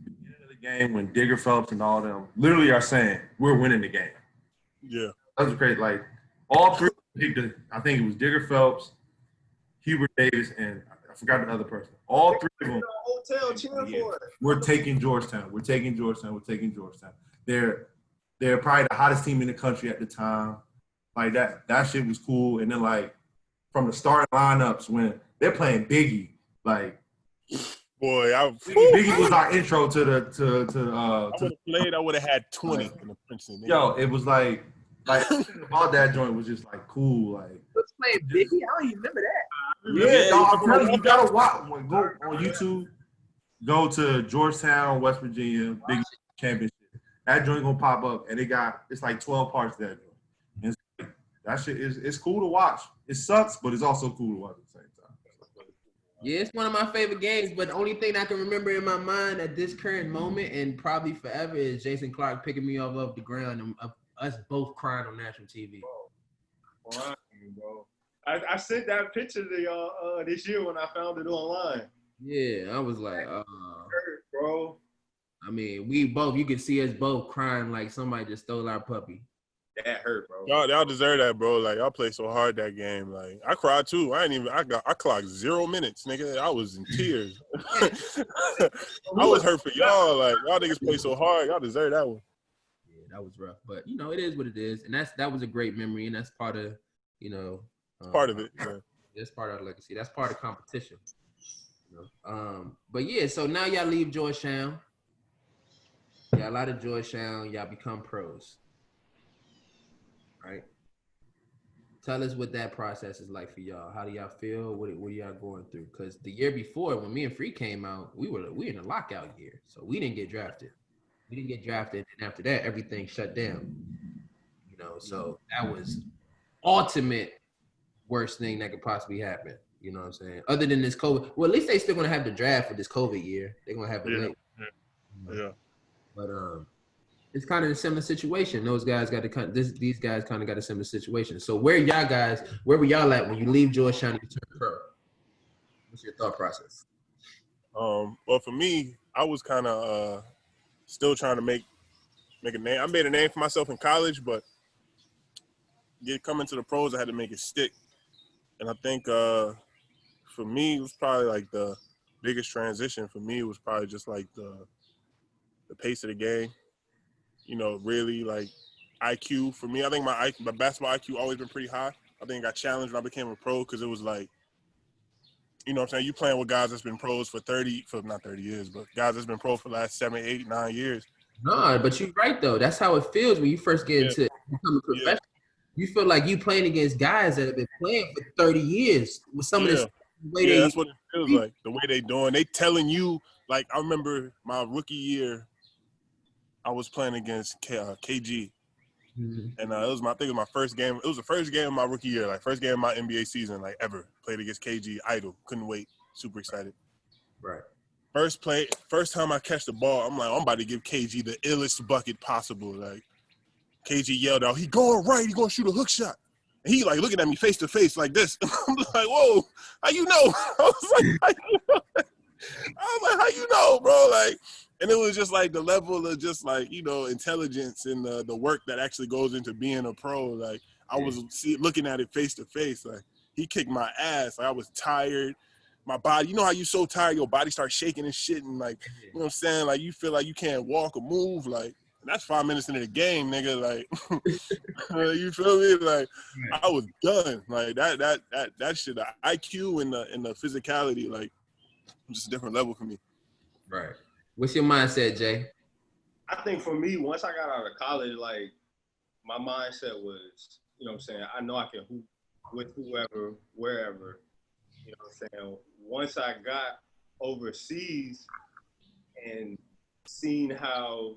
beginning of the game when Digger Phelps and all them literally are saying we're winning the game. Yeah. That was great. Like all three, I think it was Digger Phelps, Hubert Davis, and I forgot the other person. All three of them. Hotel cheering for it. We're taking Georgetown. We're taking Georgetown. We're taking Georgetown. They're probably the hottest team in the country at the time. Like that shit was cool. And then like from the starting lineups when they're playing Biggie, like boy, Biggie was our intro to the I would have played. I would have had 20 in the Princeton. Yo, it was like all that joint was just like cool. Like let's play Biggie. I don't even remember that. Yeah, dog, I'm telling you, you gotta watch. Go on YouTube. Go to Georgetown, West Virginia, Big Championship. That joint gonna pop up, and it's like 12 parts to that joint. And that shit it's cool to watch. It sucks, but it's also cool to watch at the same time. Yeah, it's one of my favorite games, but the only thing I can remember in my mind at this current moment and probably forever is Jason Clark picking me off the ground and us both crying on national TV. Bro. I sent that picture to y'all this year when I found it online. Yeah, I was like, hurt, bro. I mean, you could see us both crying like somebody just stole our puppy. That hurt, bro. Y'all deserve that, bro. Like y'all played so hard that game. Like I cried too. I clocked 0 minutes, nigga. I was in tears. I was hurt for y'all. Like y'all niggas play so hard. Y'all deserve that one. Yeah, that was rough. But you know, it is what it is. And that was a great memory, and that's part of, you know, part of it. Yeah. That's part of our legacy. That's part of competition. You know? But yeah, so now y'all leave Georgetown. Y'all out of Georgetown, y'all become pros. Right? Tell us what that process is like for y'all. How do y'all feel? What are y'all going through? Because the year before, when me and Free came out, we in a lockout year. So we didn't get drafted. And after that, everything shut down. You know, so that was ultimate worst thing that could possibly happen. You know what I'm saying? Other than this COVID. Well, at least they still gonna have the draft for this COVID year. They're gonna have it late. Yeah. But it's kind of a similar situation. These guys kind of got a similar situation. So where were y'all at when you leave Georgetown and you turn pro? What's your thought process? Well, for me, I was kind of still trying to make a name. I made a name for myself in college, but coming to the pros, I had to make it stick. And I think for me, it was probably like the biggest transition for me was probably just like the pace of the game. You know, really like IQ for me. I think my basketball IQ always been pretty high. I think I got challenged when I became a pro because it was like, you know what I'm saying? You playing with guys that's been pros for not 30 years, but guys that's been pro for the last 7, 8, 9 years. No, but you're right though. That's how it feels when you first get into become a professional. You feel like you playing against guys that have been playing for 30 years with some of this way that's what it feels like. The way they doing. They telling you, like, I remember my rookie year, I was playing against KG. Mm-hmm. And I think it was my first game. It was the first game of my rookie year, like first game of my NBA season, like ever. Played against KG, idle. Couldn't wait. Super excited. Right. First time I catch the ball, I'm like, I'm about to give KG the illest bucket possible. Like, KG yelled out, he going right, he going to shoot a hook shot. And he like looking at me face to face like this. I'm like, whoa, how you know? I was like, how you know? I was like, how you know, bro? Like, and it was just like the level of just like, you know, intelligence and the work that actually goes into being a pro. Like, I was looking at it face to face. Like, he kicked my ass. Like, I was tired. My body, you know how you so tired, your body starts shaking and shit, and like, you know what I'm saying? Like, you feel like you can't walk or move. Like, that's 5 minutes into the game, nigga. Like, you feel me? Like, I was done. Like that shit, the IQ and the physicality, like, just a different level for me. Right. What's your mindset, Jay? I think for me, once I got out of college, like my mindset was, you know what I'm saying, I know I can hoop with whoever, wherever. You know what I'm saying? Once I got overseas and seen how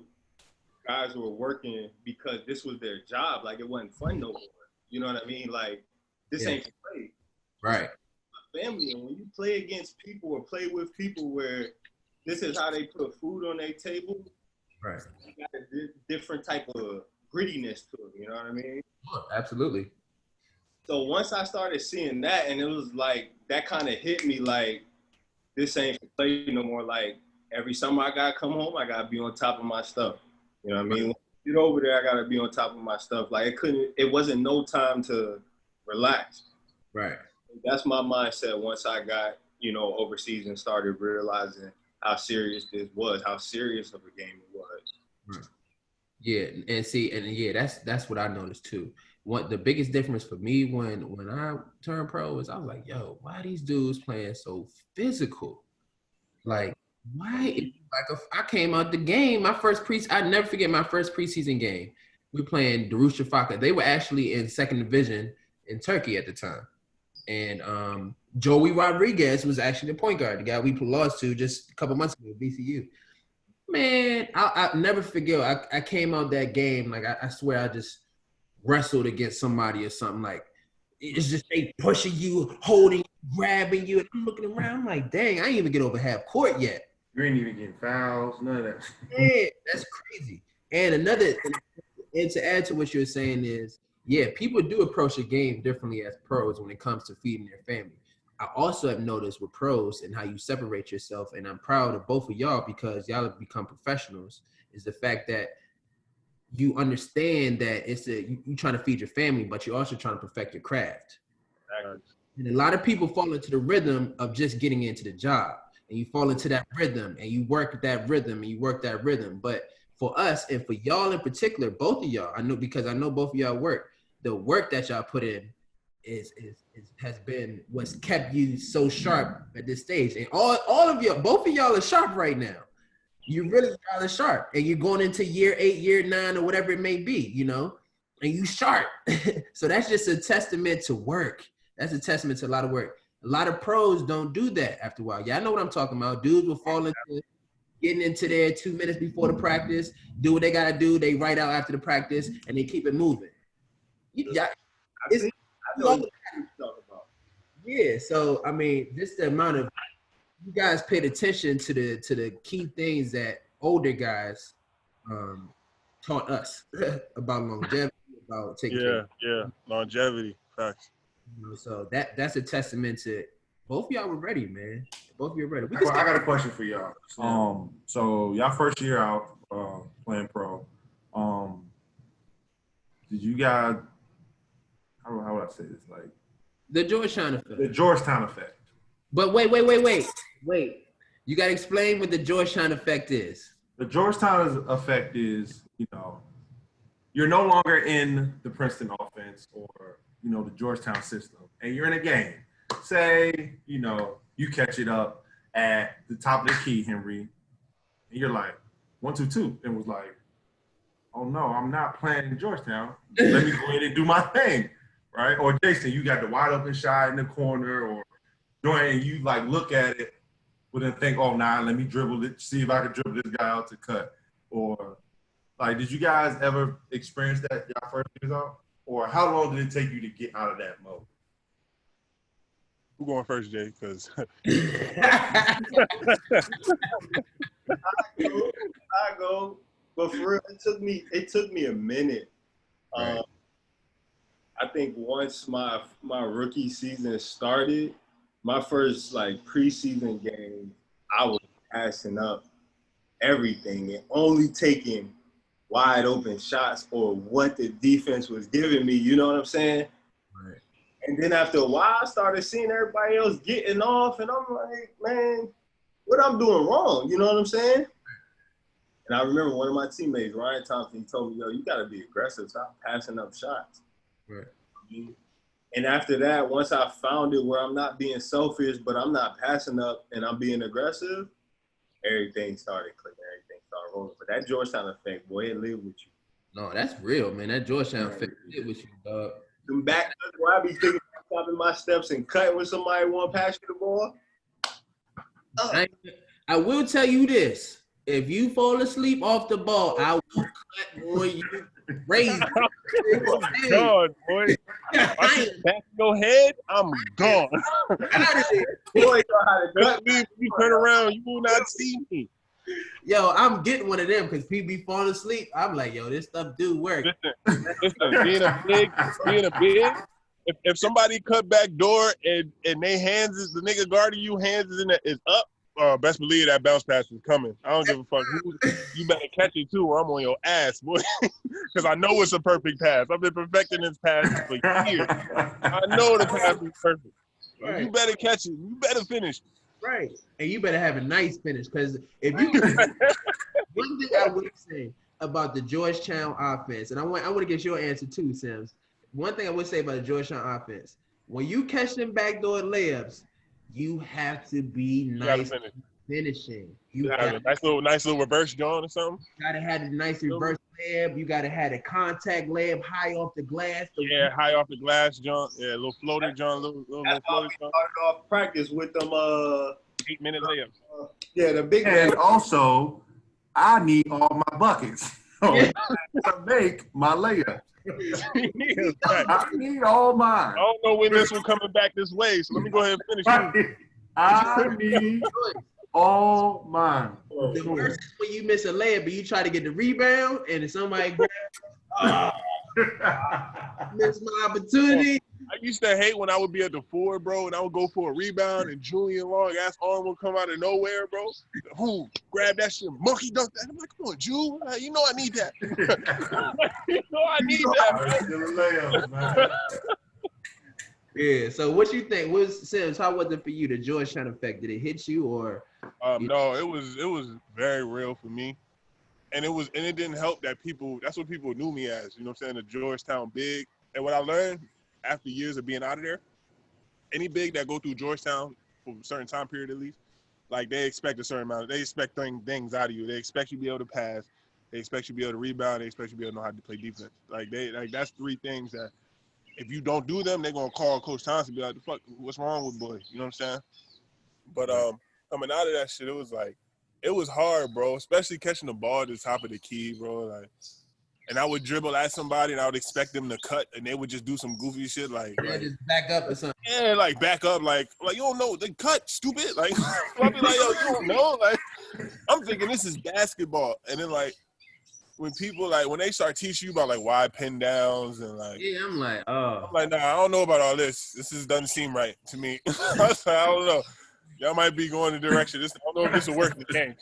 guys were working because this was their job, like it wasn't fun no more. You know what I mean? Like this ain't play. Right. Family, and when you play against people or play with people where this is how they put food on their table, right? You got a different type of grittiness to it. You know what I mean? Absolutely. So once I started seeing that, and it was like that kind of hit me like this ain't for play no more. Like every summer I gotta come home, I gotta be on top of my stuff. You know what I mean? When I get over there, I gotta be on top of my stuff. Like it wasn't no time to relax. Right. That's my mindset once I got, you know, overseas and started realizing how serious this was, how serious of a game it was. Right. Yeah, and see, and yeah, that's what I noticed too. What the biggest difference for me when I turned pro is I was like, yo, why are these dudes playing so physical? Like, why? Like, if I came out the game, I never forget my first preseason game. We playing Darüşşafaka. They were actually in second division in Turkey at the time. And Joey Rodriguez was actually the point guard, the guy we lost to just a couple months ago, BCU. Man, I'll never forget. I came out that game, like I swear I just wrestled against somebody or something. Like it's just they pushing you, holding, grabbing you, and I'm looking around. I'm like, dang, I ain't even get over half court yet. You ain't even getting fouls, none of that. Man, that's crazy. And to add to what you're saying is, yeah, people do approach a game differently as pros when it comes to feeding their family. I also have noticed with pros and how you separate yourself, and I'm proud of both of y'all because y'all have become professionals, is the fact that you understand that you're trying to feed your family, but you're also trying to perfect your craft. And a lot of people fall into the rhythm of just getting into the job, and you fall into that rhythm, and you work that rhythm, and you work that rhythm. But for us, and for y'all in particular, both of y'all, I know because I know both of y'all work, the work that y'all put in has been what's kept you so sharp at this stage. And all of you, both of y'all are sharp right now. You really are sharp, and you're going into year 8, year 9, or whatever it may be, you know, and you sharp. So that's just a testament to work. That's a testament to a lot of work. A lot of pros don't do that after a while. Y'all know what I'm talking about. Dudes will fall into getting into there 2 minutes before the practice, do what they gotta do. They write out after the practice, and they keep it moving. Yeah, yeah. So I mean, just the amount of you guys paid attention to the key things that older guys taught us about longevity, about taking care. Yeah, longevity, facts. You know, so that's a testament to both of y'all were ready, man. Both of you were ready. I got a question for y'all. So y'all first year out playing pro. Did you guys? How would I say this? Like the Georgetown effect. The Georgetown effect. But wait. You got to explain what the Georgetown effect is. The Georgetown effect is, you know, you're no longer in the Princeton offense or, you know, the Georgetown system, and you're in a game. Say, you know, you catch it up at the top of the key, Henry, and you're like 1, 2, 2, and was like, oh no, I'm not playing in Georgetown. Let me go in and do my thing, right? Or Jason, you got the wide open shot in the corner, or Dwayne, you like look at it, but then think, oh nah, let me dribble it, see if I can dribble this guy out to cut. Or like, did you guys ever experience that y'all first years out? Or how long did it take you to get out of that mode? Who going first, Jay? Because I go. But for real, it took me a minute. Right. I think once my rookie season started, my first like preseason game, I was passing up everything and only taking wide open shots or what the defense was giving me. You know what I'm saying? Right. And then after a while, I started seeing everybody else getting off, and I'm like, man, what I'm doing wrong? You know what I'm saying? And I remember one of my teammates, Ryan Thompson, he told me, yo, you got to be aggressive. Stop passing up shots. Right. And after that, once I found it where I'm not being selfish, but I'm not passing up and I'm being aggressive, everything started clicking. Everything started rolling. But that Georgetown effect, boy, it lived with you. No, that's real, man. That Georgetown effect did with you, dog. Them back where I be thinking about stopping my steps and cutting when somebody want to pass you the ball. I will tell you this. If you fall asleep off the ball, I will cut on you crazy. God, boy. I back your head, I'm gone. Boy, You turn around, you will not see me. Yo, I'm getting one of them because people be falling asleep. I'm like, yo, this stuff do work. Listen, being a big, if somebody cut back door and they hands is the nigga guarding you, hands is up, best believe that bounce pass is coming. I don't give a fuck. You better catch it too, or I'm on your ass, boy. Because I know it's a perfect pass. I've been perfecting this pass for years. I know the pass is perfect. Right. You better catch it. You better finish. Right. And you better have a nice finish, because if you one thing I would say about the Georgetown offense, and I want to get your answer too, Sims. One thing I would say about the Georgetown offense, when you catch them backdoor layups, you have to be nice finishing. You have a nice little reverse John or something. You gotta have a nice reverse layup. You gotta have a contact layup high off the glass. Yeah, high off the glass, John. Yeah, a little floater, John. Little floater. Started off practice with them 8-minute layups. Yeah, the big. And also, I need all my buckets to make my layup. I need all mine. I don't know when this one coming back this way, so let me go ahead and finish. I need all mine. The worst is when you miss a layup, but you try to get the rebound, and somebody grabs. Miss my opportunity. I used to hate when I would be at the 4, bro, and I would go for a rebound, and Julian Long ass arm would come out of nowhere, bro. Who grab that shit, monkey dunk that? I'm like, come on, Ju, you know I need that. You know I need that, man. Yeah. So what you think? Sims, how was it for you? The Georgetown effect? Did it hit you or? No, it was very real for me, and it didn't help that people. That's what people knew me as. You know what I'm saying? The Georgetown big. And what I learned after years of being out of there, any big that go through Georgetown for a certain time period at least, like they expect a certain amount. They expect things out of you. They expect you to be able to pass. They expect you to be able to rebound. They expect you to be able to know how to play defense. That's 3 things that if you don't do them, they're gonna call Coach Thompson and be like, "The fuck, what's wrong with boys?" You know what I'm saying? But coming out of that shit, it was hard, bro. Especially catching the ball at the top of the key, bro. And I would dribble at somebody, and I would expect them to cut, and they would just do some goofy shit, just back up or something. Yeah, back up, like you don't know, they cut, stupid. I'll be like, yo, you don't know, I'm thinking this is basketball, and then when people when they start teaching you about wide pin downs and yeah, I'm like, I'm like, nah, I don't know about all this. This doesn't seem right to me. I was like, I don't know. Y'all might be going in the direction. I don't know if this will work in the game.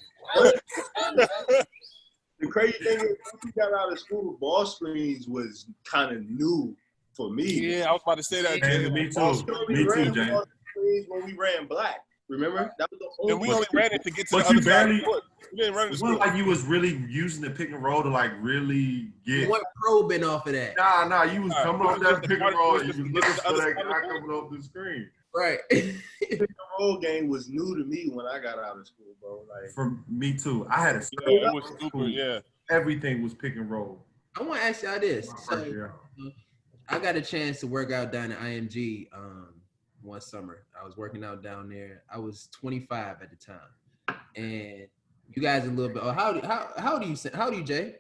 The crazy thing is, once we got out of school, ball screens was kind of new for me. Yeah, I was about to say that, Jay. Me too, Jay. Ball screens when we ran black. Remember? That was the only. And we only ran it to get to but the you other barely, side. We didn't run it. It wasn't like you was really using the pick and roll to really get. You weren't probing off of that. Nah, you was coming off that pick and roll. You was looking for that guy coming off the screen. Right. Pick and roll game was new to me when I got out of school, bro. For me too. I had a it was super. Yeah. Everything was pick and roll. I want to ask y'all this. So, I got a chance to work out down at IMG one summer. I was working out down there. I was 25 at the time, and you guys a little bit. How do you, Jay?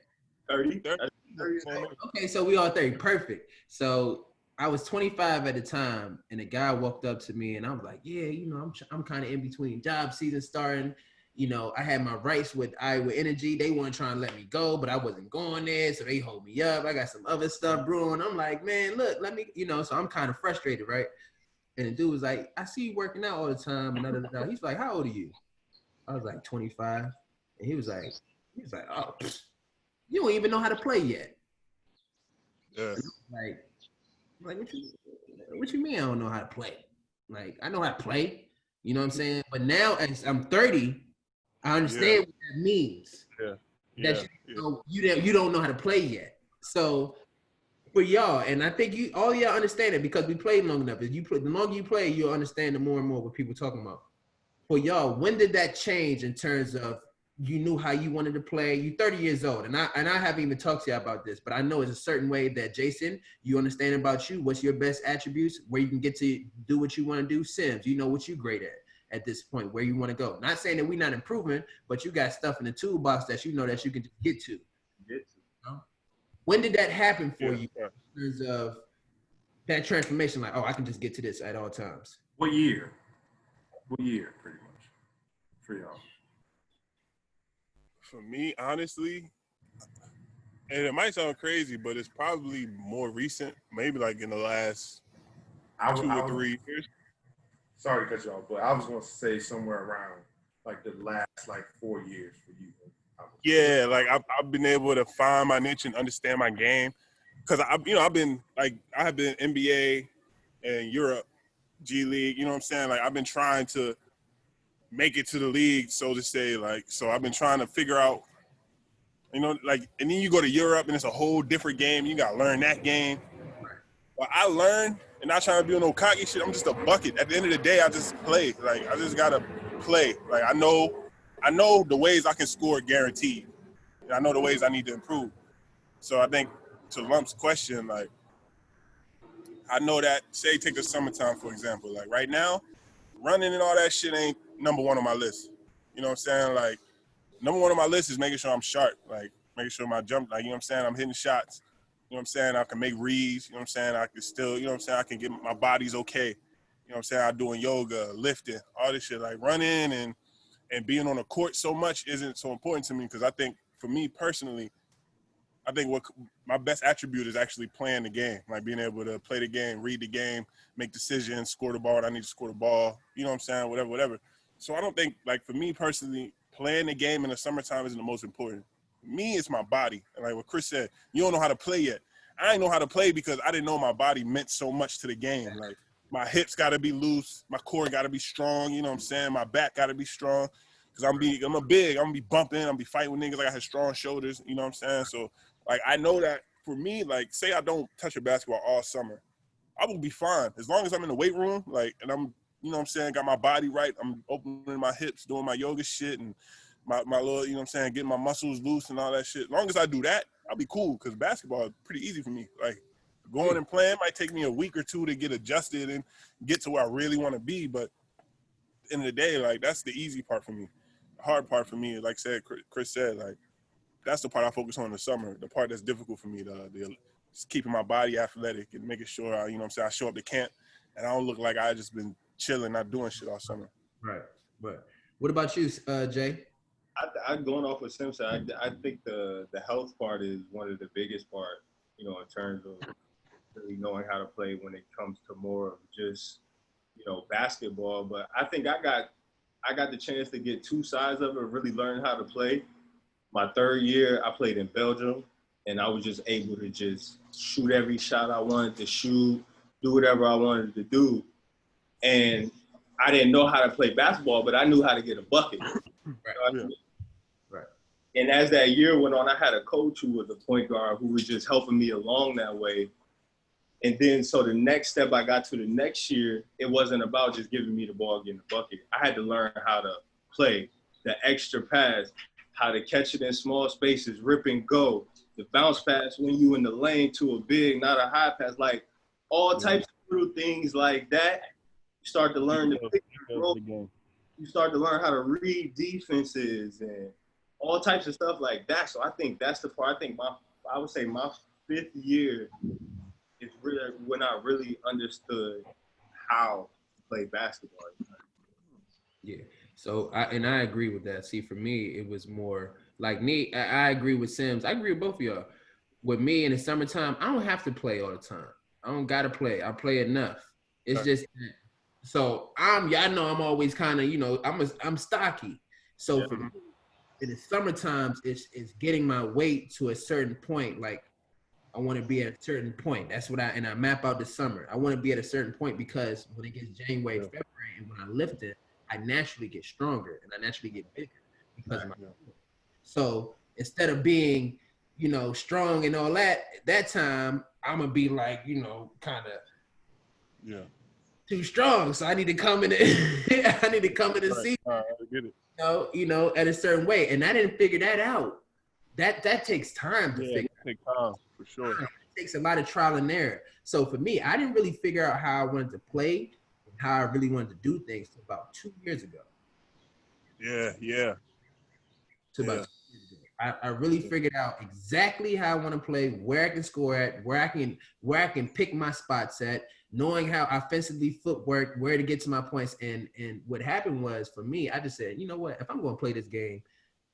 30. Okay, so we all 30. Perfect. So I was 25 at the time, and a guy walked up to me, and I was like, "Yeah, I'm kind of in between job season starting. I had my rights with Iowa Energy. They weren't trying to let me go, but I wasn't going there, so they hold me up. I got some other stuff brewing. I'm like, man, look, let me, so I'm kind of frustrated, right? And the dude was like, I see you working out all the time, and He's like, how old are you? I was like 25, and he was like, oh, you don't even know how to play yet. Yeah. Like what you mean I don't know how to play? Like I know how to play. You know what I'm saying? But now as I'm 30, I understand what that means. Yeah. That you don't know how to play yet. So for y'all, and I think all y'all understand it because we played long enough. The longer you play, you'll understand the more and more what people talking about. For y'all, when did that change in terms of you knew how you wanted to play? You're 30 years old, and I haven't even talked to you about this, but I know it's a certain way that Jason, you understand about you. What's your best attributes? Where you can get to do what you want to do. Sims, you know what you're great at this point, where you want to go. Not saying that we're not improving, but you got stuff in the toolbox that you know that you can get to. When did that happen for you in terms of that transformation? Like, oh, I can just get to this at all times. What year? Pretty much, for y'all? For me, honestly, and it might sound crazy, but it's probably more recent. Maybe like in the last 2 or 3 years. Sorry to cut you off, but I was going to say somewhere around like the last 4 years for you. Yeah, like I've been able to find my niche and understand my game, because I've been NBA and Europe, G League. You know what I'm saying? Like I've been trying to make it to the league, so to say. Like so, I've been trying to figure out, and then you go to Europe and it's a whole different game. You gotta learn that game. But I learned, and not trying to be no cocky shit. I'm just a bucket. At the end of the day, I just play. Like I just gotta play. Like I know the ways I can score guaranteed, and I know the ways I need to improve. So I think to Lump's question, like I know that, say take the summertime for example. Like right now, running and all that shit ain't number one on my list. You know what I'm saying? Like number one on my list is making sure I'm sharp. Like making sure my jump, like you know what I'm saying, I'm hitting shots. You know what I'm saying? I can make reads. You know what I'm saying? I can still, you know what I'm saying? I can get my body's okay. You know what I'm saying? I'm doing yoga, lifting, all this shit. Like running and being on the court so much isn't so important to me, because I think for me personally, I think what my best attribute is actually playing the game, like being able to play the game, read the game, make decisions, score the ball when I need to score the ball. You know what I'm saying? Whatever. So I don't think, like for me personally, playing the game in the summertime isn't the most important. Me, it's my body. And like what Chris said, you don't know how to play yet. I didn't know how to play because I didn't know my body meant so much to the game. Like my hips got to be loose, my core got to be strong. You know what I'm saying? My back got to be strong, because I'm big. I'm gonna be bumping. I'm gonna be fighting with niggas. Like I have strong shoulders. You know what I'm saying? So like I know that for me, like say I don't touch a basketball all summer, I will be fine as long as I'm in the weight room. Like and I'm, you know what I'm saying, got my body right. I'm opening my hips, doing my yoga shit, and my little, you know what I'm saying, getting my muscles loose and all that shit. As long as I do that, I'll be cool, because basketball is pretty easy for me. Like going and playing might take me a week or two to get adjusted and get to where I really want to be, but at the end of the day, like that's the easy part for me. The hard part for me, like Chris said, like that's the part I focus on in the summer. The part that's difficult for me, just keeping my body athletic and making sure I, you know what I'm saying, I show up to camp and I don't look like I just been chilling, not doing shit all summer. Right. What about you, Jay? I going off with Simpson. I think the health part is one of the biggest part, you know, in terms of really knowing how to play when it comes to more of just, you know, basketball. But I think I got the chance to get two sides of it, really learn how to play. My third year, I played in Belgium, and I was just able to just shoot every shot I wanted to shoot, do whatever I wanted to do. And I didn't know how to play basketball, but I knew how to get a bucket. Right. Right. And as that year went on, I had a coach who was a point guard who was just helping me along that way. And then so the next step I got to the next year, it wasn't about just giving me the ball, getting the bucket. I had to learn how to play, the extra pass, how to catch it in small spaces, rip and go, the bounce pass when you in the lane to a big, not a high pass, like all types of little things like that. You start to learn the pick and roll. You start to learn how to read defenses and all types of stuff like that. So I think that's the part. I think I would say my fifth year is really when I really understood how to play basketball. Yeah. So I agree with that. See, for me, it was more like me. I agree with Sims. I agree with both of y'all. With me in the summertime, I don't have to play all the time. I don't gotta play. I play enough. It's just so y'all know I'm always kind of, you know, I'm stocky. So for me, in the summer times, it's getting my weight to a certain point. Like I want to be at a certain point. That's what I map out the summer. I want to be at a certain point because when it gets January, February, and when I lift it, I naturally get stronger and I naturally get bigger because of my. So instead of being, strong and all that time, I'm gonna be like, kind of too strong. So I need to come in. I need to come in and see. I get it. At a certain way, and I didn't figure that out. That takes time to figure. It takes time for sure. It takes a lot of trial and error. So for me, I didn't really figure out how I wanted to play and how I really wanted to do things until about 2 years ago. Yeah. I really figured out exactly how I want to play, where I can score at, where I can pick my spots at, knowing how offensively footwork, where to get to my points. And what happened was for me, I just said, you know what, if I'm going to play this game,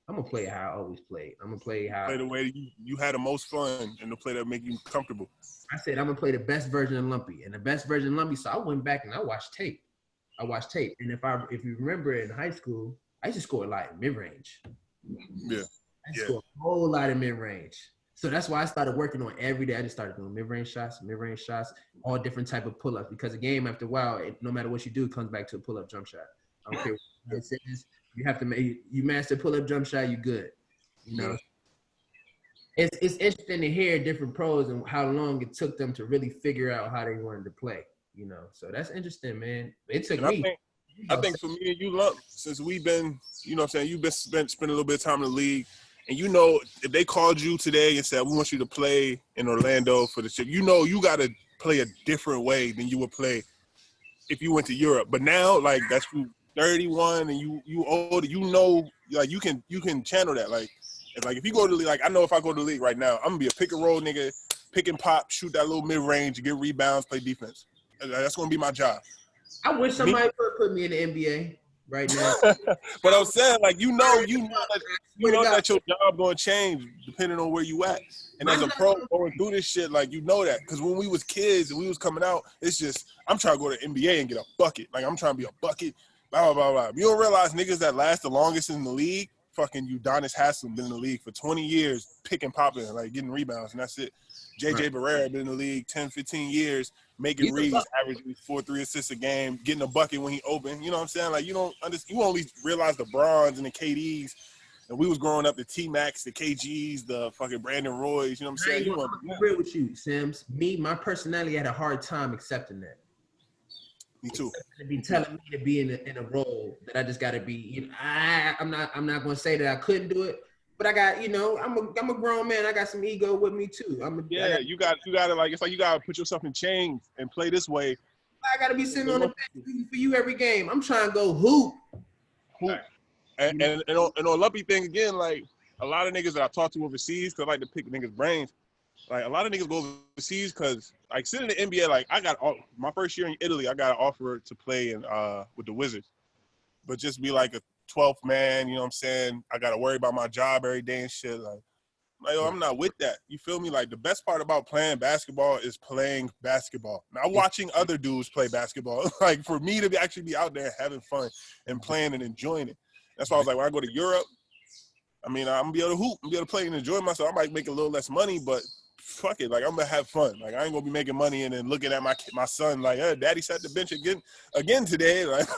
I'm going to play how I always played. I'm going to play the way you had the most fun and the play that make you comfortable. I said, I'm going to play the best version of Lumpy and the best version of Lumpy. So I went back and I watched tape. And if you remember in high school, I used to score a lot in mid-range. Yeah. I scored a whole lot of mid-range. So that's why I started working on every day. I just started doing mid-range shots, all different type of pull-ups. Because a game, after a while, no matter what you do, it comes back to a pull-up jump shot. I don't care what it says. You have to you master pull-up jump shot, you good. It's interesting to hear different pros and how long it took them to really figure out how they wanted to play. So that's interesting, man. It took me. I think for me and you, Lump, since we've been, what I'm saying, you've been spending a little bit of time in the league. And if they called you today and said, we want you to play in Orlando for the ship, you got to play a different way than you would play if you went to Europe. But now, like, that's you 31 and you older, like, you can channel that. Like, if you go to the league, like, I know if I go to the league right now, I'm going to be a pick and roll nigga, pick and pop, shoot that little mid-range, get rebounds, play defense. That's going to be my job. I wish somebody would put me in the NBA right now. But I'm saying, like, you know that your job gonna change depending on where you at. And as a pro going through this shit, like, that. Because when we was kids and we was coming out, it's just, I'm trying to go to NBA and get a bucket. Like, I'm trying to be a bucket, blah, blah, blah, blah. You don't realize niggas that last the longest in the league, fucking Udonis Haslem been in the league for 20 years, picking, popping, like, getting rebounds, and that's it. JJ Barrera been in the league 10, 15 years, making reads, averaging 4-3 assists a game, getting a bucket when he open. You know what I'm saying? Like, you only realize the Brons and the KDs, and we was growing up the T-Max, the KGs, the fucking Brandon Roys. You know what I'm saying? I'm agree with you, Sims. My personality had a hard time accepting that. Me too. To be telling me to be in a role that I just got to be. I'm not going to say that I couldn't do it. But I got, I'm a grown man. I got some ego with me too. You got to like, it's like you got to put yourself in chains and play this way. I got to be sitting on the bench for you every game. I'm trying to go hoop. And on Lumpy thing again, like, a lot of niggas that I talk to overseas, because I like to pick niggas' brains, like, a lot of niggas go overseas because, like, sitting in the NBA, like, my first year in Italy, I got an offer to play with the Wizards. But just be like a 12th man, you know what I'm saying? I got to worry about my job every day and shit. Like, I'm not with that. You feel me? Like, the best part about playing basketball is playing basketball. Not watching other dudes play basketball. Like, for me to actually be out there having fun and playing and enjoying it. That's why I was like, when I go to Europe, I'm going to be able to hoop. I'm going to be able to play and enjoy myself. I might make a little less money, but fuck it. Like, I'm going to have fun. Like, I ain't going to be making money and then looking at my son like, hey, daddy sat the bench again today. Like,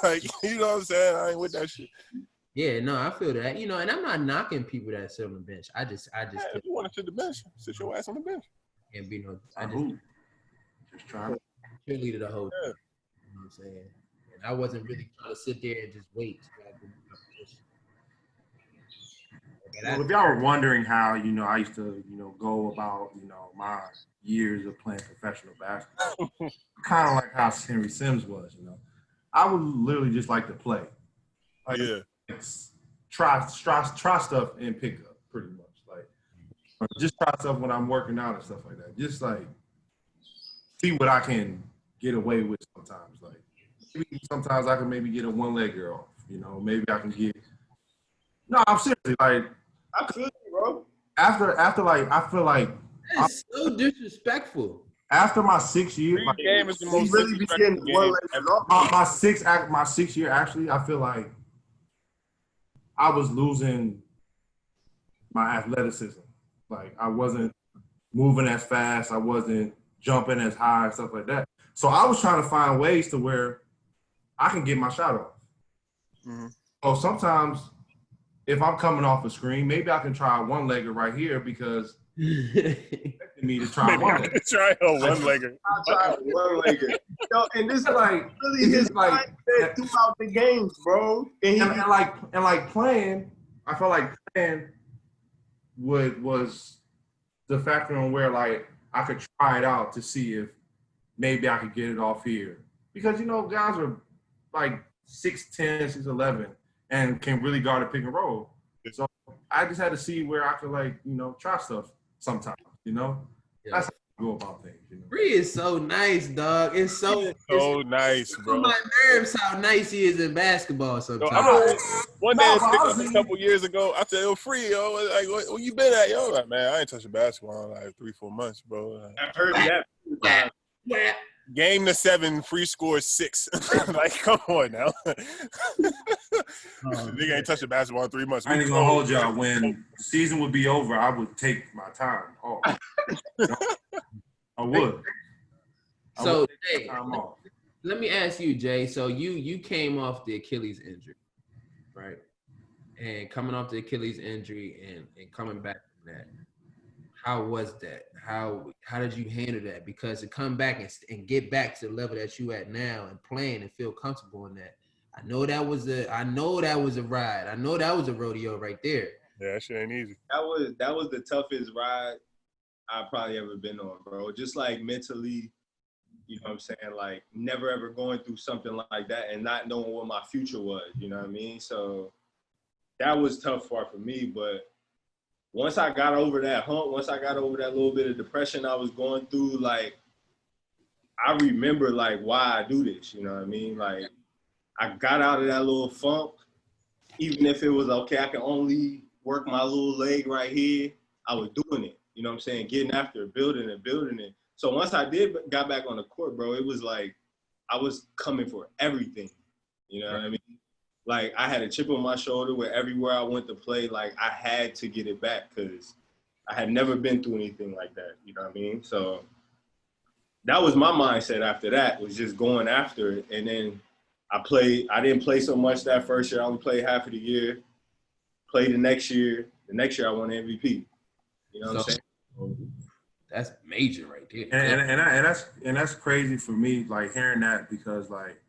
you know what I'm saying? I ain't with that shit. Yeah, no, I feel that. And I'm not knocking people that sit on the bench. I just if you want to sit the bench, sit your ass on the bench. Can't be no. Just trying to cheerleader the whole time. You know what I'm saying? And I wasn't really trying to sit there and just wait. Well, if y'all were wondering how, I used to, go about, my years of playing professional basketball, kind of like how Henry Sims was, I would literally just like to play. Like, try stuff and pick up, pretty much. Like, just try stuff when I'm working out and stuff like that. Just, like, see what I can get away with sometimes. Like, maybe sometimes I can maybe get a one-legger off, maybe I can get – no, I'm seriously, like – I could, bro. After like, I feel like that's so disrespectful. After my 6 years, like, game is the most really be getting one leg off. My 6 year, actually, I feel like I was losing my athleticism. Like I wasn't moving as fast. I wasn't jumping as high and stuff like that. So I was trying to find ways to where I can get my shot off. Mm-hmm. So sometimes if I'm coming off a screen, maybe I can try one legger right here because expecting me to try Maybe one I legger. could try a one-legger. I tried one legger. And this is Like really it's his just like mindset throughout the games, bro. and like playing, I felt like playing was the factor on where like I could try it out to see if maybe I could get it off here. Because guys are like 6'10", 6'11", and can really guard a pick and roll. So I just had to see where I could try stuff sometimes, Yeah. That's how I go about things, Free is so nice, dog. It's nice, bro. my nerves how nice he is in basketball Yo, sometimes. I remember one day honestly, a couple years ago, I said, yo, Free, yo, like, where you been at, yo? Like, man, I ain't touched a basketball in like 3-4 months, bro. I heard that. Game to 7, Free scores 6. Like, come on now. Nigga ain't touched a basketball in 3 months. I ain't gonna hold y'all. When the season would be over, I would take my time off. I would. So, Jay, Time off. let me ask you, Jay. So you came off the Achilles injury, right? And coming off the Achilles injury and coming back from that, how was that? How did you handle that? Because to come back and get back to the level that you at now and playing and feel comfortable in that, I know that was a ride. I know that was a rodeo right there. Yeah, that shit ain't easy. That was the toughest ride I've probably ever been on, bro. Just like mentally, you know what I'm saying? Like never ever going through something like that and not knowing what my future was, you know what I mean? So that was tough part for me, but once I got over that hump, once I got over that little bit of depression I was going through, like I remember like why I do this, you know what I mean? Like I got out of that little funk, even if it was okay, I can only work my little leg right here, I was doing it. You know what I'm saying? Getting after it, building it. So once I got back on the court, bro, it was like I was coming for everything. You know what I mean? Like I had a chip on my shoulder where everywhere I went to play, like I had to get it back because I had never been through anything like that. You know what I mean? So that was my mindset after that, was just going after it. And then I didn't play so much that first year. I only played half of the year. Played the next year. The next year I won MVP. You know what I'm saying? That's major right there. And that's crazy for me, like hearing that, because like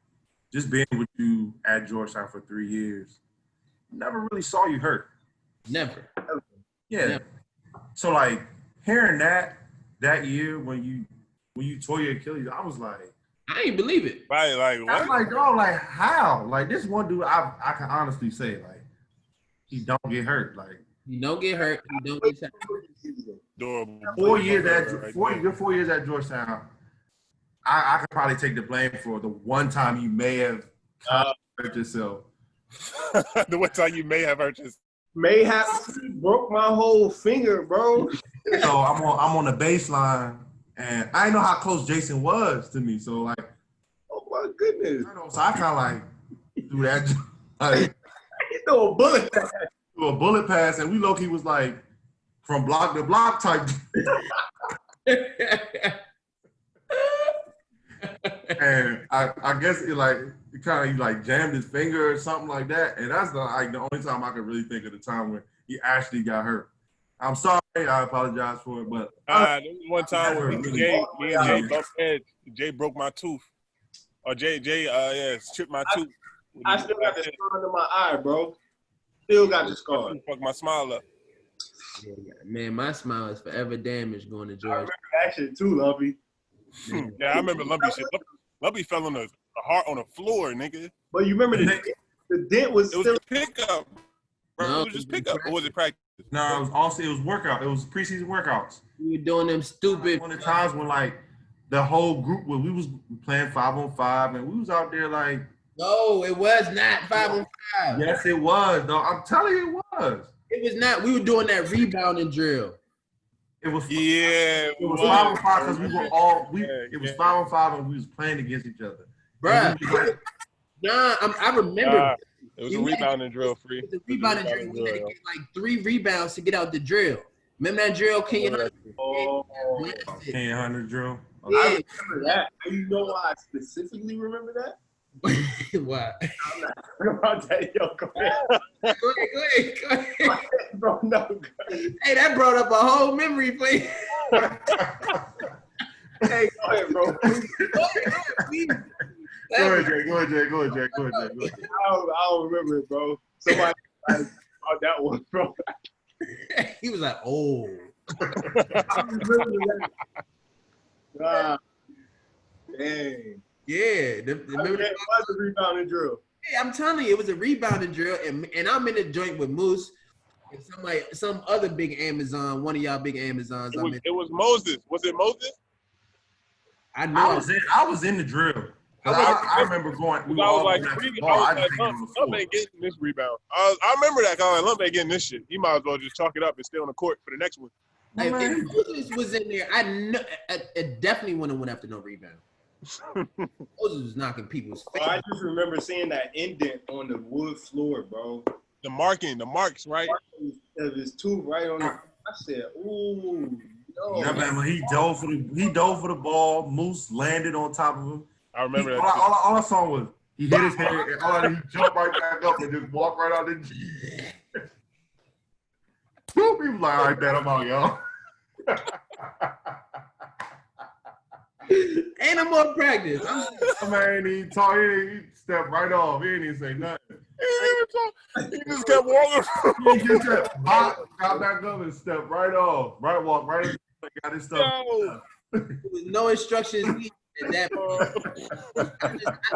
just being with you at Georgetown for 3 years, never really saw you hurt. Never. Yeah. Never. So like hearing that year when you tore your Achilles, I was like, I ain't believe it. Right, like what? I'm like, dog, like how? Like this one dude, I can honestly say, like, he don't get hurt. Like he don't get hurt. He don't get hurt. Adorable. 4 years at Georgetown, I could probably take the blame for the one time you may have hurt yourself. The one time you may have hurt yourself. May have broke my whole finger, bro. So I'm on the baseline, and I didn't know how close Jason was to me. So like, oh my goodness. So I kind of like do that, like he threw a bullet pass. Threw a bullet pass, and we low-key was like from block to block type. And I guess it kind of jammed his finger or something like that. And that's the only time I can really think of the time when he actually got hurt. I'm sorry, I apologize for it, but there was one time where me and Jay bumped heads. Jay broke my tooth. Or Jay stripped my tooth. I still got the scar under my eye, bro. Still got the scar. Fuck my smile up. Yeah, man, my smile is forever damaged going to Georgia. I remember that shit too, Lumpy. Yeah, I remember Lumpy shit. Lumpy fell on the heart on the floor, nigga. But you remember the dent was still... It was a pickup, bro. No, it was just pickup. Or was it practice? No, it was workout. It was preseason workouts. We were doing them stupid. One of the times when the whole group, when we was playing 5-on-5, and we was out there like. No, it was not 5-on-5. Yes, it was, though. I'm telling you, it was. It was not. We were doing that rebounding drill. It was. Yeah. It was 5-on-5 because we were all. It was 5-on-5 and we was playing against each other. Bruh. Nah, I remember. It was a rebounding drill, free. It was a rebounding drill. We had to get like 3 rebounds to get out the drill. Remember that drill, Kenyon Hunter? Kenyon Hunter drill. Yeah. I remember that. You know why I specifically remember that? Why? I'm not talking about that. Yo, go ahead. Go ahead. Bro, no. Hey, that brought up a whole memory, please. Hey, go ahead, bro. Please. Go ahead, Jay. I don't remember it, bro. Somebody about that one, bro. He was like, oh. I remember that. Dang. Yeah. Remember that was a rebounding drill. Hey, I'm telling you, it was a rebounding drill, and I'm in the joint with Moose and some other big Amazon, one of y'all big Amazons. It was Moses. Was it Moses? I know. I was in the drill. I remember going. I was like, Lump ain't getting this rebound. I remember that guy. Lump ain't getting this shit. He might as well just chalk it up and stay on the court for the next one. If Moses was in there, I definitely wouldn't have went after no rebound. Moses was knocking people's face. I just remember seeing that indent on the wood floor, bro. The marks, right? It was 2 right on the. I said, ooh, no. Yeah, man, when he dove for the ball. Moose landed on top of him. I remember that. All I saw was he hit his head and he jumped right back up and just walked right out the gym. People like, all right, bet I'm out, y'all. Ain't no more practice. Man, he stepped right off. He didn't even say nothing. He just kept walking. He just said, got back up and stepped right off. Walked right in, got his stuff. No instructions at that point. I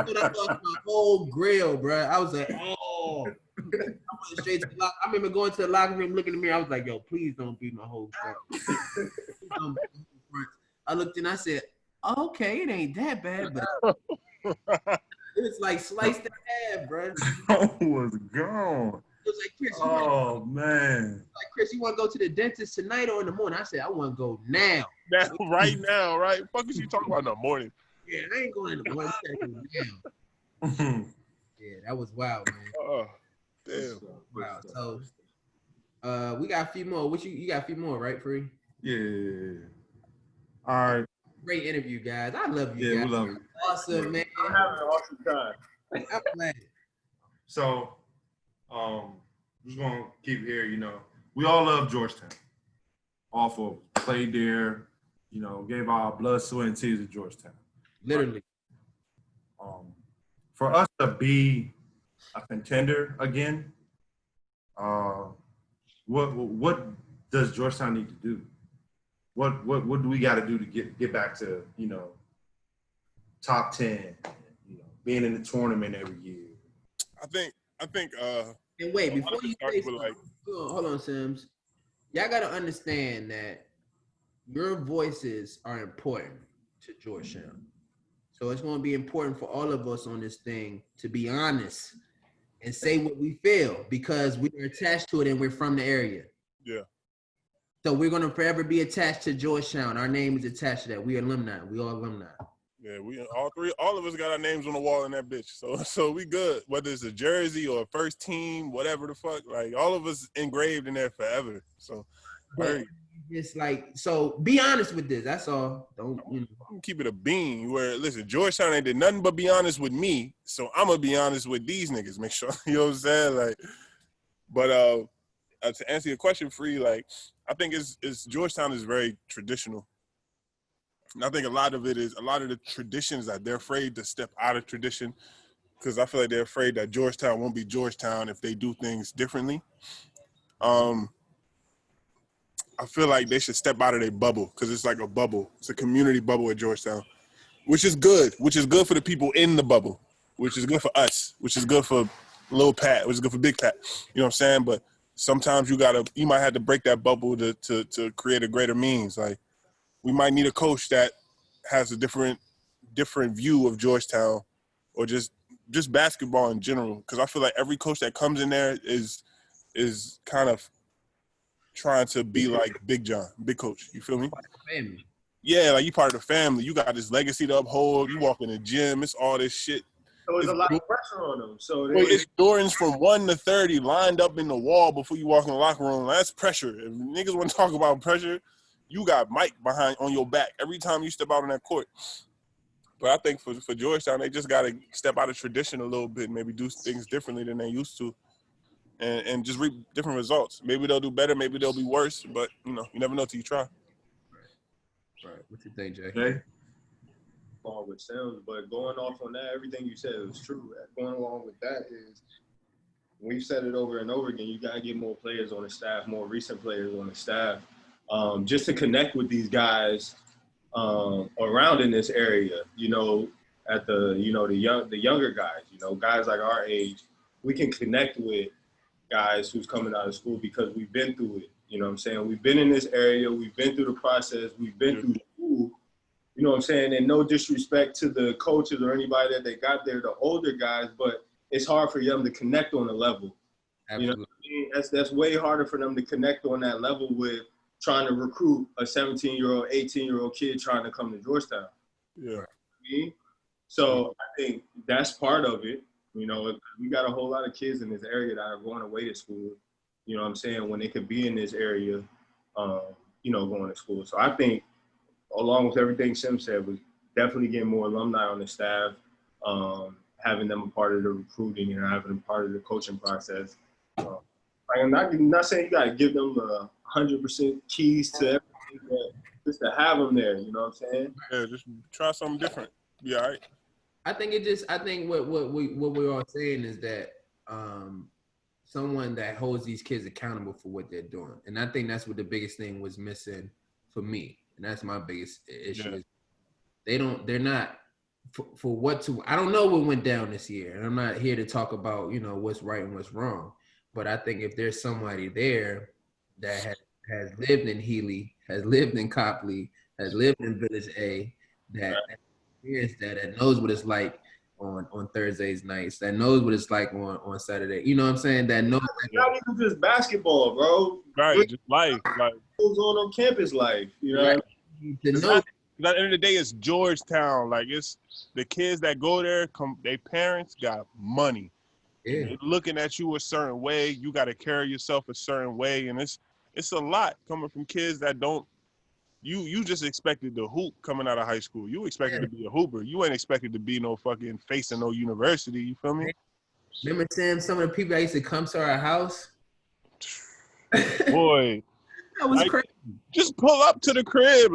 thought I lost my whole grill, bro. I was like, oh. I went straight to the locker. I remember going to the locker room, looking in the mirror. I was like, yo, please don't beat my whole front. I looked and I said, okay, it ain't that bad, but it was like sliced in half, bro. I was gone. It was like, Chris, man. Like, Chris, you want to go to the dentist tonight or in the morning? I said, I want to go now. Right now, right? Fuck is you talking about in the morning? Yeah, I ain't going in the morning. Now. Yeah, that was wild, man. Oh, damn. Wow. So, we got a few more. You got a few more, right, Free? Yeah. All right. Great interview, guys. I love you guys. Yeah, we love you. Awesome, man. I'm having an awesome time. I'm glad. So, just gonna keep here. We all love Georgetown. All four of us played there. Gave our blood, sweat, and tears at Georgetown. Literally. For us to be a contender again, what does Georgetown need to do? What do we got to do to get back to top 10? Being in the tournament every year. I think. And wait, before you say something, hold on, Sims. Y'all got to understand that your voices are important to Georgetown. So it's going to be important for all of us on this thing to be honest and say what we feel because we are attached to it and we're from the area. Yeah. So we're going to forever be attached to Georgetown. Our name is attached to that. We alumni. We all alumni. Yeah, we all of us got our names on the wall in that bitch. So we good. Whether it's a jersey or a first team, whatever the fuck, like all of us engraved in there forever. So it's like, so be honest with this. That's all. Don't keep it a bean. Where listen, Georgetown ain't did nothing but be honest with me. So I'm gonna be honest with these niggas. Make sure you know what I'm saying. Like, but to answer your question, Free, like I think it's Georgetown is very traditional. And I think a lot of the traditions that they're afraid to step out of tradition because I feel like they're afraid that Georgetown won't be Georgetown if they do things differently. I feel like they should step out of their bubble because it's like a bubble. It's a community bubble at Georgetown, which is good for the people in the bubble, which is good for us, which is good for Lil Pat, which is good for Big Pat. You know what I'm saying? But sometimes you might have to break that bubble to create a greater means. Like, we might need a coach that has a different view of Georgetown or just basketball in general. Because I feel like every coach that comes in there is kind of trying to be like Big John, Big Coach. You feel me? Family. Yeah, like you part of the family. You got this legacy to uphold. You walk in the gym. It's all this shit. So it's a lot of pressure on them. So it's Jordans from 1 to 30 lined up in the wall before you walk in the locker room. That's pressure. If niggas want to talk about pressure, you got Mike behind on your back every time you step out on that court. But I think for Georgetown, they just got to step out of tradition a little bit, maybe do things differently than they used to, and just reap different results. Maybe they'll do better, maybe they'll be worse, but, you never know till you try. Right. What you think, Jay? Okay. Along with Sims, but going off on that, everything you said was true. Going along with that is, we've said it over and over again, you got to get more players on the staff, more recent players on the staff, just to connect with these guys around in this area, at the younger guys, guys like our age, we can connect with guys who's coming out of school because we've been through it. You know what I'm saying? We've been in this area, we've been through the process, we've been through school. You know what I'm saying? And no disrespect to the coaches or anybody that they got there, the older guys, but it's hard for them to connect on a level. Absolutely. You know what I mean? That's way harder for them to connect on that level with trying to recruit a 17-year-old, 18-year-old kid trying to come to Georgetown. Yeah. You know what I mean? So I think that's part of it. We got a whole lot of kids in this area that are going away to school, you know what I'm saying, when they could be in this area, going to school. So I think, along with everything Sim said, was definitely getting more alumni on the staff, having them a part of the recruiting and having them part of the coaching process. I'm not saying you got to give them 100% keys to everything, but just to have them there, you know what I'm saying? Yeah, just try something different. Be all right. I think what we're all saying is that someone that holds these kids accountable for what they're doing. And I think that's what the biggest thing was missing for me. And that's my biggest issue. Yeah. They're not for what to, I don't know what went down this year. And I'm not here to talk about, what's right and what's wrong. But I think if there's somebody there that has lived in Healy, has lived in Copley, has lived in Village A, that knows what it's like on Thursdays nights, that knows what it's like on Saturday. You know what I'm saying? That knows. Not even just basketball, bro. Right, just life. Like goes on campus life. You know right. At the end of the day, it's Georgetown. Like, it's the kids that go there, their parents got money. Yeah. They're looking at you a certain way. You got to carry yourself a certain way. And it's a lot coming from kids that don't. You just expected to hoop coming out of high school. You expected to be a hooper. You ain't expected to be no fucking face in no university. You feel me? Remember, Sam, some of the people that used to come to our house? Boy. That was crazy. Just pull up to the crib,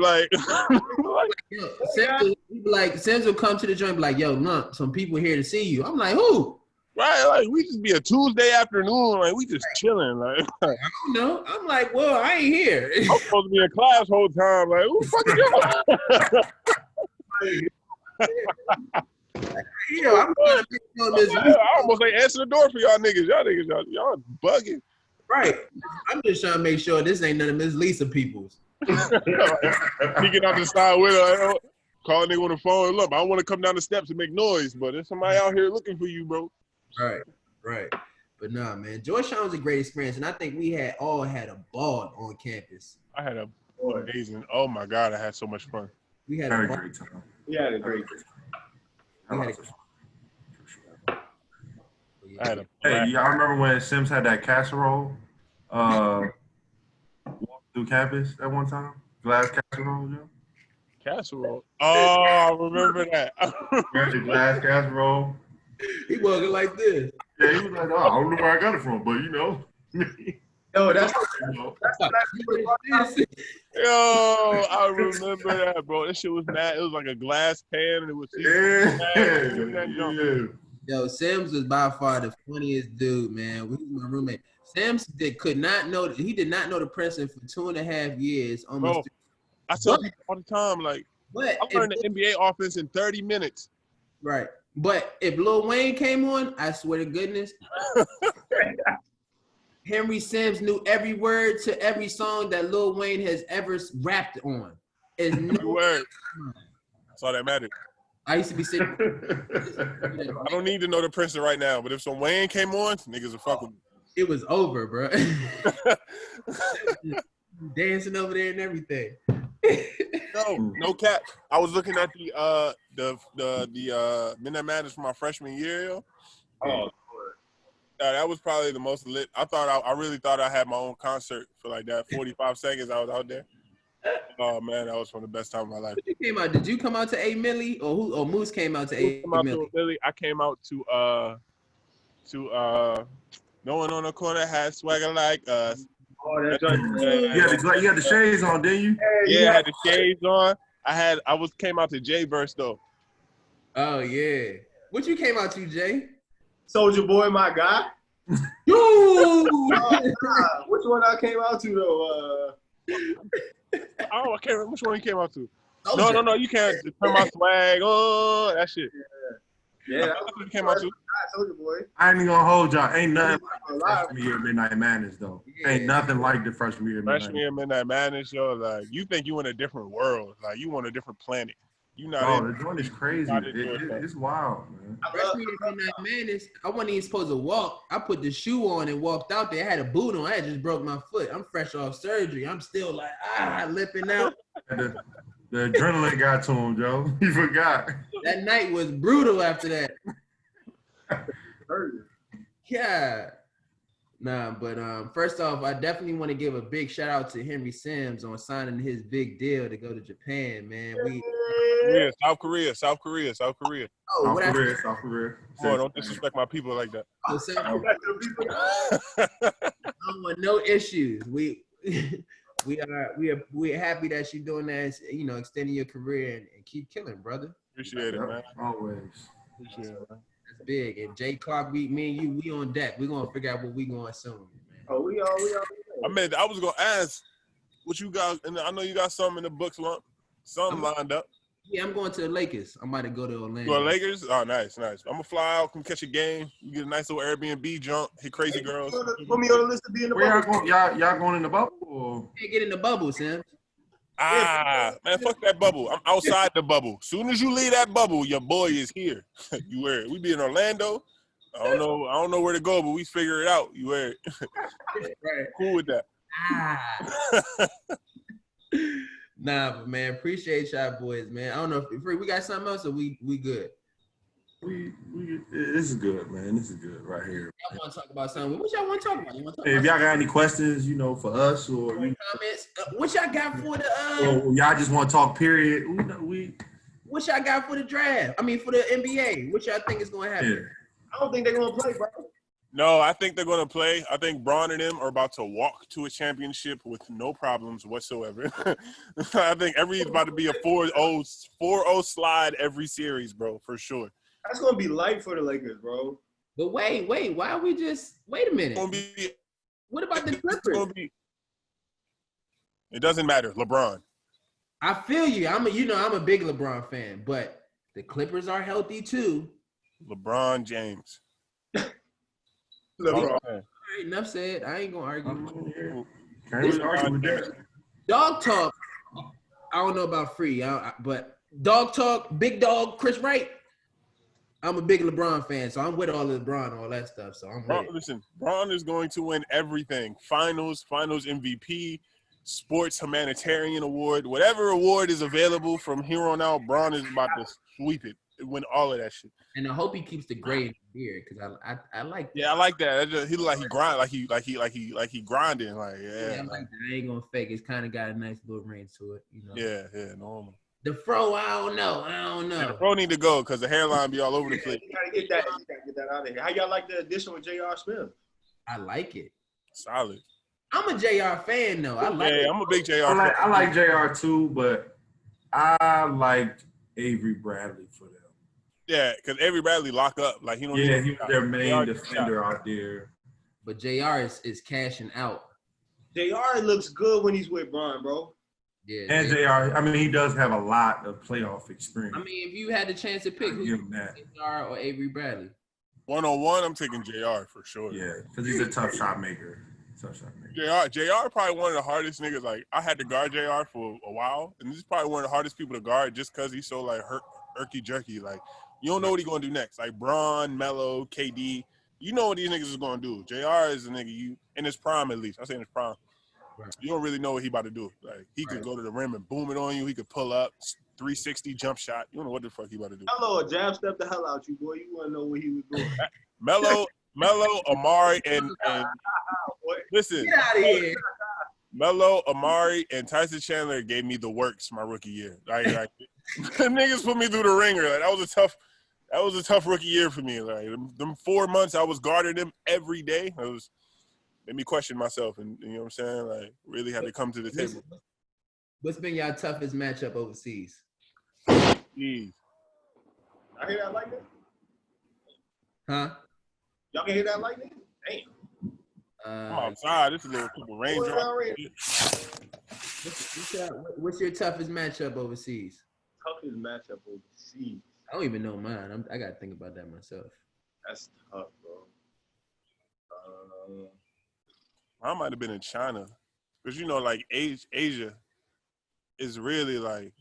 Sims will come to the joint and be like, yo, look, some people here to see you. I'm like, who? Right, like we just be a Tuesday afternoon, like we just chilling, like. I don't know. I'm like, well, I ain't here. I'm supposed to be in class whole time, like who the fuck you? I'm trying to make sure this. I almost ain't answer the door for y'all niggas. Y'all bugging. Right. I'm just trying to make sure this ain't none of Miss Lisa people's. Sneaking out the side with her, call a nigga on the phone. Look, I don't want to come down the steps and make noise, but there's somebody out here looking for you, bro. Right. But nah, man, Georgetown was a great experience, and I think we all had a ball on campus. I had amazing. Oh my God, I had so much fun. We had a great time. We had a great time. Hey, y'all remember when Sims had that casserole walk through campus at one time? Glass casserole, Joe? Casserole? Oh, I remember that. The glass casserole. He walking like this. Yeah, he was like, oh, I don't know where I got it from, but Yo, that's Yo, I remember that, bro. That shit was mad. It was like a glass pan, and it was Yo, Sims was by far the funniest dude, man. He was my roommate. Sims did not know the principal for 2.5 years. Almost. Bro, I tell people all the time, like, I learned the NBA offense in 30 minutes. Right. But if Lil Wayne came on, I swear to goodness, Henry Sims knew every word to every song that Lil Wayne has ever rapped on. Every word. That's all that mattered. I used to be sitting. I don't need to know the Princeton right now, but if some Wayne came on, niggas would fuck with me. It was over, bro. Dancing over there and everything. No cap. I was looking at the the Midnight Madness for my freshman year, yo. Oh, That was probably the most lit. I really thought I had my own concert for like that 45 seconds I was out there. Oh man, that was one of the best times of my life. You came out. Did you come out to A Millie or Moose came out to A Millie? I came out to no one on the corner had swagger like us. oh, that's right. You had the shades on, didn't you? Yeah, I had the shades on. Came out to J verse though. Oh yeah. What you came out to, Jay? Soldier Boy, my guy. Yo! Which one I came out to though? I can't remember which one you came out to. Soldier. No, you can't turn my swag. Oh, that shit. Yeah, That's what you came out to. Soldier Boy. I ain't even gonna hold y'all. Ain't nothing like the freshman year Midnight Madness though. Yeah. Ain't nothing like the freshman year Midnight. Freshman year Midnight Madness, yo, like you think you in a different world, like you on a different planet. You not Oh, in. the joint is crazy. It's wild, man. Freshman year Midnight Madness, I wasn't even supposed to walk. I put the shoe on and walked out there. I had a boot on. I had just broke my foot. I'm fresh off surgery. I'm still like, limping out. The adrenaline got to him, Joe. He forgot. That night was brutal after that. Yeah. Nah, but first off, I definitely want to give a big shout out to Henry Sims on signing his big deal to go to Japan, man. South Korea. South Korea. South Korea. Come on, don't disrespect my people like that. I don't want no issues. We're happy that you're doing that, extending your career and keep killing, brother. Appreciate it, man. Always. Appreciate it, man. That's big. And Jay Clark, me and you, we on deck. We're gonna figure out what we going soon, man. Oh, we all. I was gonna ask what you guys, and I know you got something in the books, something lined up. Yeah, I'm going to the Lakers. I'm about to go to Orlando. You going to Lakers? Oh, nice. I'm gonna fly out, come catch a game. You get a nice little Airbnb jump, hit crazy girls. Put me on the list to be in the bubble. Y'all going in the bubble? Or? Can't get in the bubble, Sam. Man, fuck that bubble. I'm outside the bubble. Soon as you leave that bubble, your boy is here. You wear it. We be in Orlando. I don't know where to go, but we figure it out. You wear it. Right. Cool with that. Nah, but man, appreciate y'all boys, man. I don't know if we got something else or we good. This is good, man. This is good right here. I want to talk about something. What y'all want to talk about? If y'all got any questions, for us or comments, what y'all got for the? Or y'all just want to talk? Period. What y'all got for the draft? I mean, for the NBA. What y'all think is going to happen? Yeah. I don't think they're gonna play, bro. No, I think they're going to play. I think Braun and them are about to walk to a championship with no problems whatsoever. I think everybody's about to be a 4-0 slide every series, bro, for sure. That's going to be light for the Lakers, bro. But wait, why are we just – wait a minute. What about the Clippers? It doesn't matter. LeBron. I feel you. I'm a big LeBron fan, but the Clippers are healthy too. LeBron James. LeBron. All right, enough said. I ain't gonna argue. Can't really argue with that. Dog talk. I don't know about free, but dog talk. Big dog. Chris Wright. I'm a big LeBron fan, so I'm with all the LeBron, all that stuff. So I'm with it. Listen, Braun is going to win everything: finals MVP, sports humanitarian award, whatever award is available from here on out. Braun is about to sweep it, win all of that shit. And I hope he keeps the gray in the beard because I like that. Yeah, I like that. He look like he grind, like he grinding, like Yeah, I like that. I ain't gonna fake. It's kind of got a nice little ring to it, Yeah, normal. The fro, I don't know. Yeah, the fro need to go because the hairline be all over the place. You gotta get that out of here. How y'all like the addition with J.R. Smith? I like it. Solid. I'm a JR fan though. I'm a big JR fan. I like JR too, but I like Avery Bradley for them. Yeah, because Avery Bradley lock up. Like he don't. Yeah, he was their main defender out there. But JR is cashing out. JR looks good when he's with Bron, bro. Yeah, and JR, I mean, he does have a lot of playoff experience. I mean, if you had the chance to pick, who JR or Avery Bradley? 1-on-1, I'm taking JR for sure. Yeah, because he's a tough shot maker. JR probably one of the hardest niggas. Like I had to guard JR for a while, and this is probably one of the hardest people to guard just because he's so like herky jerky. Like you don't know what he's gonna do next. Like Bron, Melo, KD, you know what these niggas is gonna do. JR is a nigga you in his prime at least. I say in his prime. Right. You don't really know what he about to do. Like he could go to the rim and boom it on you. He could pull up, 360 jump shot. You don't know what the fuck he about to do. Melo jab step the hell out you, boy. You want to know what he was doing. Melo, Amari, and listen. Get out of here. Melo, Amari, and Tyson Chandler gave me the works my rookie year. Like niggas put me through the ringer. Like that was a tough rookie year for me. Like them 4 months I was guarding them every day. It made me question myself, and you know what I'm saying? Like really had to come to the table. What's been your toughest matchup overseas? Jeez. I hear that lightning? Huh? Y'all can hear that lightning? Damn. I'm outside. This is a little couple raindrops. What's your toughest matchup overseas? Toughest matchup overseas. I don't even know mine. I gotta think about that myself. That's tough, bro. I might have been in China, because you know, like Asia is really like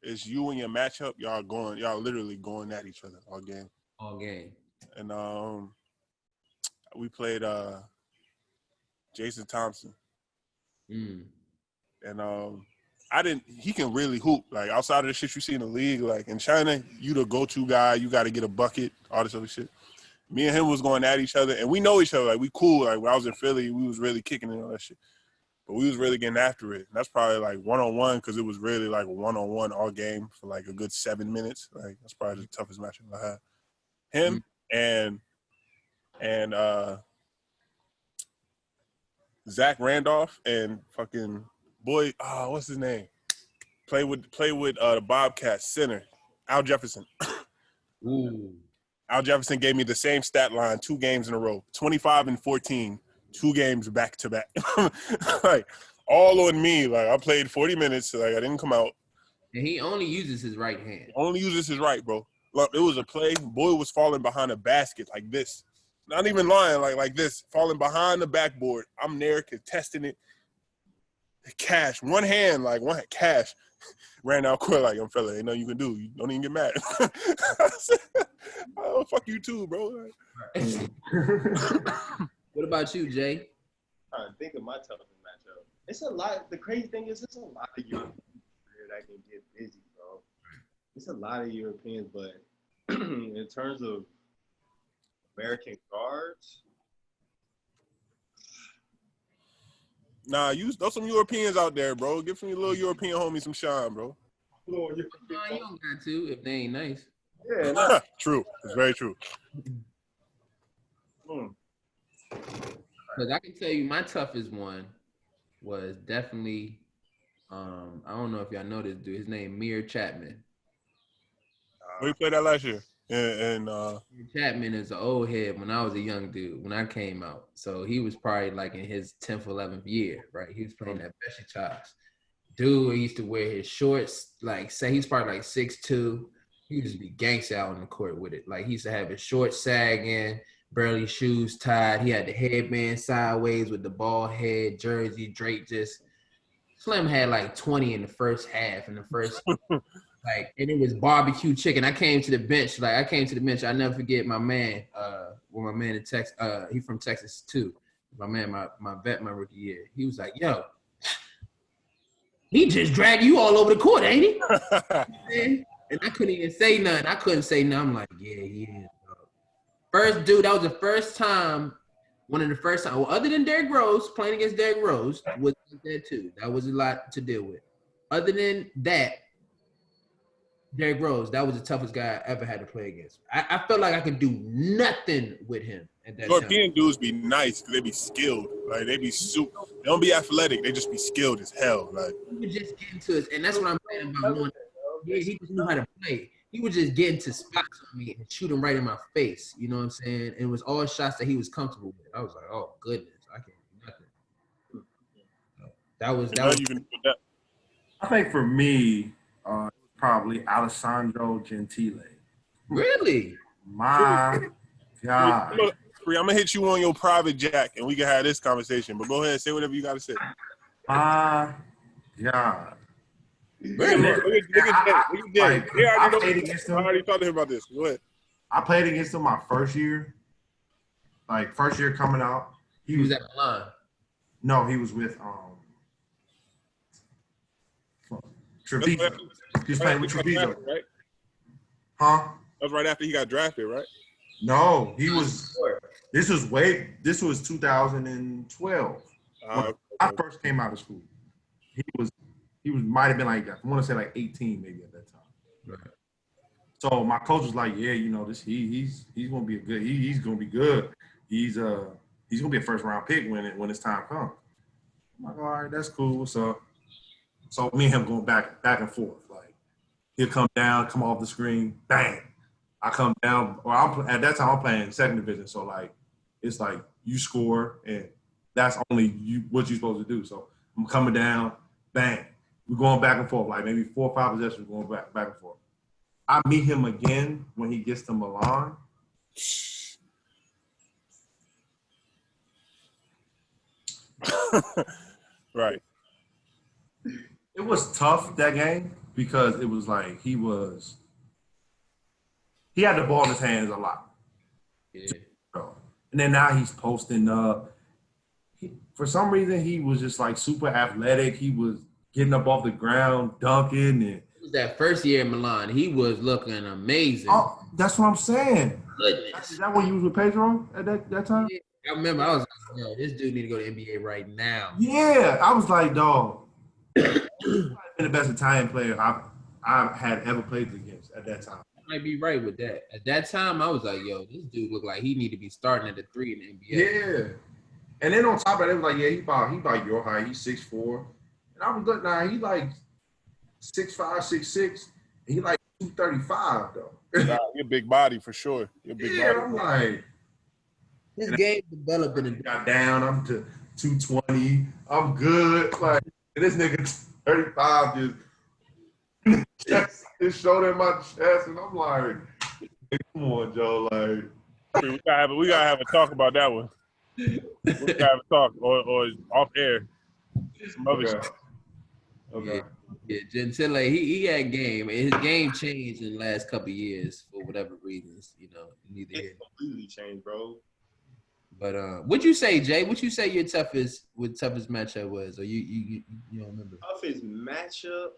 it's you and your matchup. Y'all literally going at each other all game. All game. And we played Jason Thompson. And he can really hoop. Like outside of the shit you see in the league, like in China, you the go-to guy, you gotta get a bucket, all this other shit. Me and him was going at each other, and we know each other, like we cool. Like when I was in Philly, we was really kicking and all that shit. But we was really getting after it. And that's probably like one-on-one, because it was really like one-on-one all game for like a good 7 minutes. Like that's probably the toughest matchup I had. Him and Zach Randolph and fucking boy, what's his name? Play with the Bobcats center, Al Jefferson. Ooh. Al Jefferson gave me the same stat line 2 games in a row, 25 and 14, 2 games back to back. Like all on me. Like I played 40 minutes, like I didn't come out. And he only uses his right hand. He only uses his right, bro. Look, it was a play. Boy was falling behind a basket like this. Not even lying, like this, falling behind the backboard. I'm there contesting it. Cash, one hand, cash. Ran out court like, young fella, ain't nothing you can do. You don't even get mad. I said, oh, fuck you too, bro. What about you, Jay? I'm trying to think of my toughest matchup. It's a lot. The crazy thing is, it's a lot of Europeans that can get busy, bro. It's a lot of Europeans, but in terms of American guards, nah, throw some Europeans out there, bro. Give some little European homies some shine, bro. You don't got to if they ain't nice. Yeah, nah. True. It's very true. Because I can tell you my toughest one was definitely, I don't know if y'all know this dude. His name Mir Chapman. We played that last year. And Chapman is an old head when I was a young dude, when I came out. So he was probably like in his 10th, 11th year, right? He was playing at Besiktas. Dude, he used to wear his shorts, like say he's probably like 6'2". He used to be gangsta out on the court with it. Like he used to have his shorts sagging, barely shoes tied. He had the headband sideways with the bald head, jersey draped just. Slim had like 20 in the first half, and like, and it was barbecue chicken. I came to the bench. I never forget my man, my man in Texas, he from Texas too. My man, my vet, my rookie year. He was like, yo, he just dragged you all over the court, ain't he? And I couldn't even say nothing. I'm like, yeah, he is, bro. First dude, that was the first time, well, other than Derrick Rose, playing against Derrick Rose was like that too. That was a lot to deal with. Other than that, Derrick Rose, that was the toughest guy I ever had to play against. I felt like I could do nothing with him at that European time. dudes be nice because they be skilled. Like they be super. They don't be athletic. They just be skilled as hell. Like He would just get into it, and that's what I'm saying about knowing. Yeah, he just knew how to play. He would just get into spots on me and shoot them right in my face. You know what I'm saying? And it was all shots that he was comfortable with. I was like, oh goodness, I can't do nothing. That was. I think for me, probably Alessandro Gentile. Really? My God. I'm gonna hit you on your private jack, and we can have this conversation. But go ahead, say whatever you gotta say. My God. Look at Jay. I already talked to him about this. Go ahead. I played against him my first year. Like first year coming out. He was at Milan. No, he was with Treviso. He's playing with Treviso. Right? Huh? That was right after he got drafted, right? No, he was. This was 2012. When I first came out of school. He might have been like, I want to say like 18 maybe at that time. Right. So my coach was like, yeah, he's gonna be he's gonna be good. He's gonna be a first round pick when his time comes. I'm like, all right, that's cool. So me and him going back and forth. Like he'll come down, come off the screen, bang. I come down, or at that time I'm playing second division. So like it's like you score and that's only what you're supposed to do. So I'm coming down, bang. We're going back and forth, like maybe 4 or 5 possessions going back and forth. I meet him again when he gets to Milan. Right. It was tough that game because it was like he had the ball in his hands a lot. Yeah. And then now he's posting up. For some reason, he was just like super athletic. He was getting up off the ground, dunking. And that first year in Milan, he was looking amazing. Oh, that's what I'm saying. Goodness. Is that when you was with Pedro at that time? Yeah, I remember I was like, yo, this dude need to go to NBA right now. Yeah, I was like, dog. He's been the best Italian player I've had ever played against at that time. You might be right with that. At that time, I was like, yo, this dude looked like he need to be starting at the 3 in the NBA. Yeah. And then on top of that, it was like, yeah, he about your height. He's 6'4". And I was good. Now he like 6'5", 6'6", and he like 235 though. Nah, you're a big body for sure. You're a big body. I'm like, His game developed in got down. I'm to 220. I'm good. Like this nigga 35 just showed in my chest, and I'm like, hey, come on, Joe. Like, We gotta have a talk about that one. We gotta have a talk or off air. Some other shit. Okay. Yeah, Gentile, he had game. And his game changed in the last couple of years for whatever reasons, neither here. It completely changed, bro. But what'd you say, Jay? What'd you say your toughest matchup was? Or you don't remember? Toughest matchup?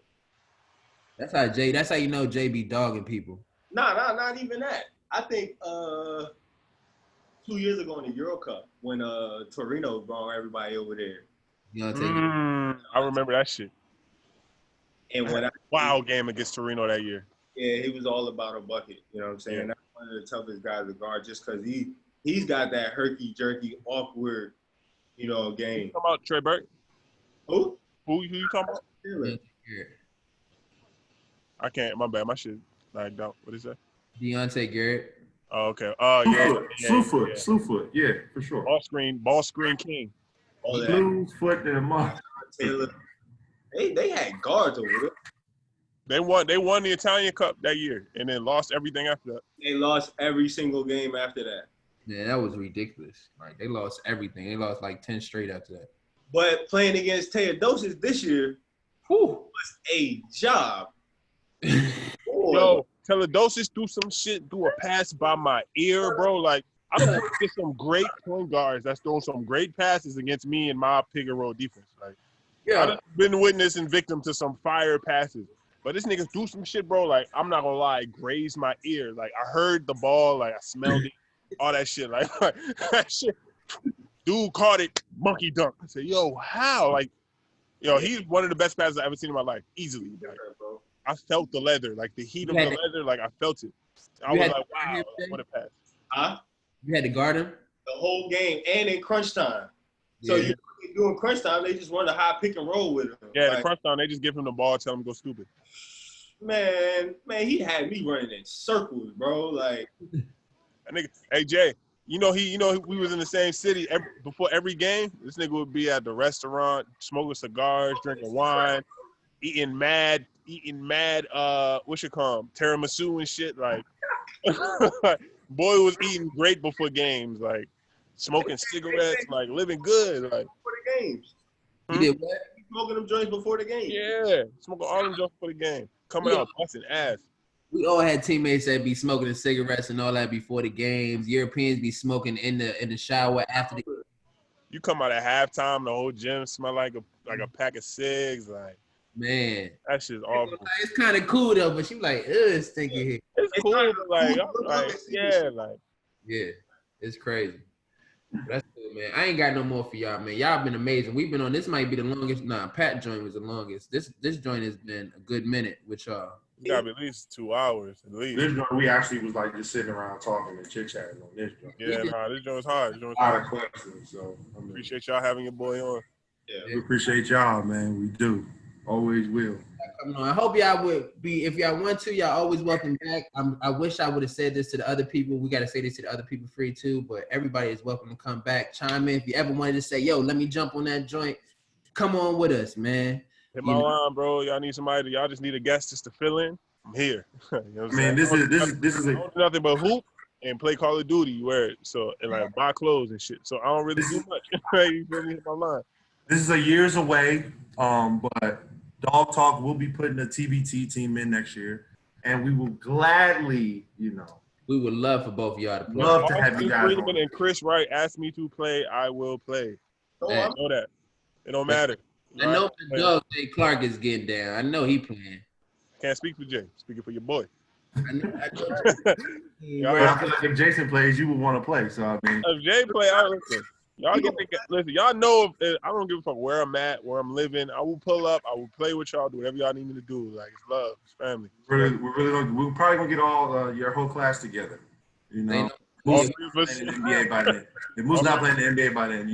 That's how you know Jay be dogging people. Nah, not even that. I think 2 years ago in the Euro Cup when Torino brought everybody over there. I remember that shit. And when wild game against Torino that year. Yeah, he was all about a bucket. You know what I'm saying? Yeah. That's one of the toughest guys to guard just because he's got that herky-jerky, awkward, game. You talking about Trey Burke? Who? Who you talking about? Yeah. I can't. My bad. My shit lagged out. What is that? Deontay Garrett. Oh, okay. Oh, yeah. Slewfoot. Yeah, for sure. Ball screen king. All that. Slewfoot and Mark Taylor. They had guards over there. They won the Italian Cup that year and then lost everything after that. They lost every single game after that. Yeah, that was ridiculous. Like, they lost everything. They lost like 10 straight after that. But playing against Teodosis this year was a job. Yo, Teledosis threw some shit, threw a pass by my ear, bro. Like, I don't get some great point guards that's throwing some great passes against me and my pick and roll defense. Like, Yeah. I've been witness and victim to some fire passes. But this nigga threw some shit, bro. Like, I'm not gonna lie, it grazed my ear. Like, I heard the ball, like, I smelled it, all that shit. Like that shit. Dude caught it, monkey dunk. I said, yo, how? Like, he's one of the best passes I've ever seen in my life, easily. Like, I felt the leather, like the heat of the leather, like I felt it. I was like, wow, what a pass. Huh? You had to guard him? The whole game and in crunch time. So Yeah. you doing crunch time, they just run a high pick and roll with him. Yeah, the crunch time, they just give him the ball, tell him to go stupid. Man, he had me running in circles, bro. Like, that nigga, hey Jay, we was in the same city before every game. This nigga would be at the restaurant, smoking cigars, drinking wine, eating mad, tiramisu and shit. Like, boy was eating great before games, like smoking cigarettes, like living good, like before the games. You did what? Smoking them joints before the game. Yeah, smoking all them jokes for the game, coming out busting ass. We all had teammates that be smoking the cigarettes and all that before the games. Europeans be smoking in the shower after the game. You come out at halftime, the whole gym smell like a pack of cigs, like. Man. That shit's awful. It's kind of cool though, but she was like, ugh, it's stinky here. It's cool, but like, I'm like, yeah, like. Yeah, it's crazy. That's cool, man. I ain't got no more for y'all, man. Y'all been amazing. We've been on, this might be the longest. Nah, Pat joint was the longest. This joint has been a good minute with y'all. We got at least 2 hours, at least. This joint, we actually was like just sitting around talking and chit-chatting on this joint. Yeah, nah, this joint was hard. This joint was A lot hard. of questions, so I mean, Appreciate y'all having your boy on. we appreciate y'all, man. We do. Always will. I hope y'all would be, if y'all want to, y'all always welcome back. I wish I would have said this to the other people. We got to say this to the other people free too, but everybody is welcome to come back. Chime in. If you ever wanted to say, yo, let me jump on that joint, come on with us, man. Hit my line, bro. Y'all need somebody. Y'all just need a guest just to fill in. I'm here. You know what I'm saying? This is I don't do nothing but hoop and play Call of Duty. Where so and like buy clothes and shit. So I don't really do much. You feel me? Hit my line. This is a years away, but Dog Talk will be putting a TBT team in next year, and we will gladly, we would love for both of y'all to play. Love to have you guys Freeman on. and Chris Wright asked me to play. I will play. Man. I know that. It don't matter. I know the dog Jay Clark is getting down. I know he playing. Can't speak for Jay. Speaking for your boy. I know I feel like if Jason plays, you would want to play. So I mean, if Jay play, listen. Y'all know if I don't give a fuck where I'm at, where I'm living. I will pull up. I will play with y'all. Do whatever y'all need me to do. Like it's love, it's family. we're probably gonna get all your whole class together. All If three of us. Moose not playing the NBA by then, if Moose not playing the NBA by then,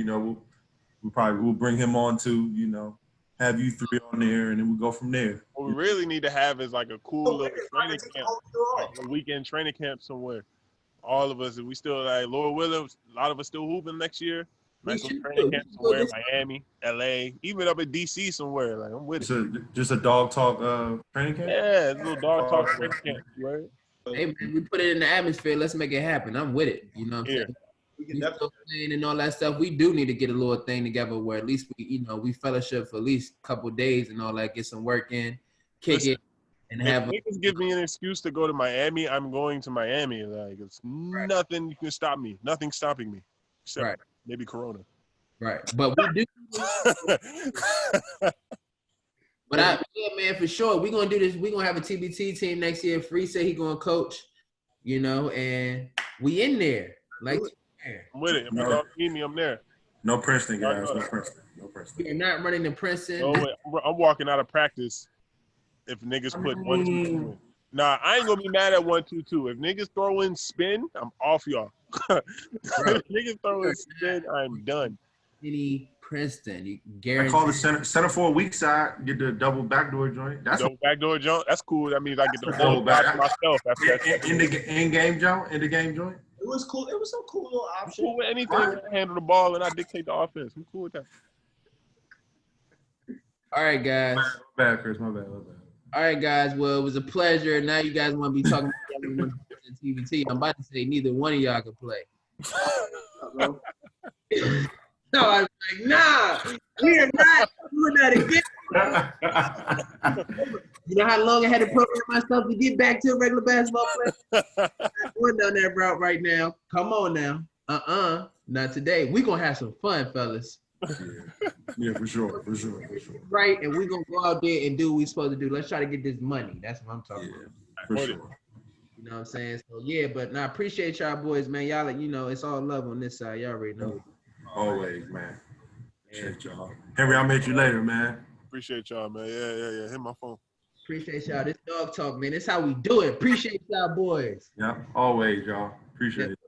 we'll bring him on too. Have you three on there, and then we'll go from there. What we really need to have is like a cool little training camp, like a weekend training camp somewhere. All of us, and we still like Laura Williams. A lot of us still hooping next year. Nice little training camp somewhere, Miami, LA, even up in DC somewhere. Like I'm with it. Just a Dog Talk training camp. Yeah, it's a little Dog Talk training camp, right? Hey man, we put it in the atmosphere. Let's make it happen. I'm with it. You know what I'm saying? We still playing and all that stuff. We do need to get a little thing together where at least we fellowship for at least a couple of days and all that. Get some work in, it, and have. Niggas give me an excuse to go to Miami. I'm going to Miami. Like it's nothing you can stop me. Nothing stopping me, except maybe Corona. Right, but we do. But man, for sure, we're gonna do this. We're gonna have a TBT team next year. Free said he gonna coach, and we in there. Like I'm with it. If you don't need me, I'm there. No Princeton, guys. No Princeton. We're not running the Princeton. No way. I'm walking out of practice if niggas put 1-2-2 in. Nah, I ain't gonna be mad at 1-2-2. If niggas throw in spin, I'm off y'all. If niggas throw in spin, I'm done. Any Princeton, you guarantee. I call the center for a weak side. Get the double backdoor joint. That's double backdoor joint. That's cool. That means I get the ball back to myself. That's in the game joint. It was cool. It was some cool little I'm option. cool with anything. I handle the ball and I dictate the offense. I'm cool with that. All right, guys. My bad, Chris. My bad. All right, guys. Well, it was a pleasure. Now you guys want to be talking about TBT. I'm about to say neither one of y'all can play. No, I was like, nah, we are not doing that again. You know how long I had to program myself to get back to a regular basketball player? I'm going down that route right now. Come on now. Not today. We're going to have some fun, fellas. Yeah, for sure. Right, and we're going to go out there and do what we're supposed to do. Let's try to get this money. That's what I'm talking about. For sure. You know what I'm saying? So, yeah, but I appreciate y'all boys, man. Y'all, it's all love on this side. Y'all already know. Always, man. Appreciate y'all. Henry, I'll meet you later, man. Appreciate y'all, man. Yeah. Hit my phone. Appreciate y'all. This Dog Talk, man. This how we do it. Appreciate y'all boys. Yeah, always, y'all. Appreciate it.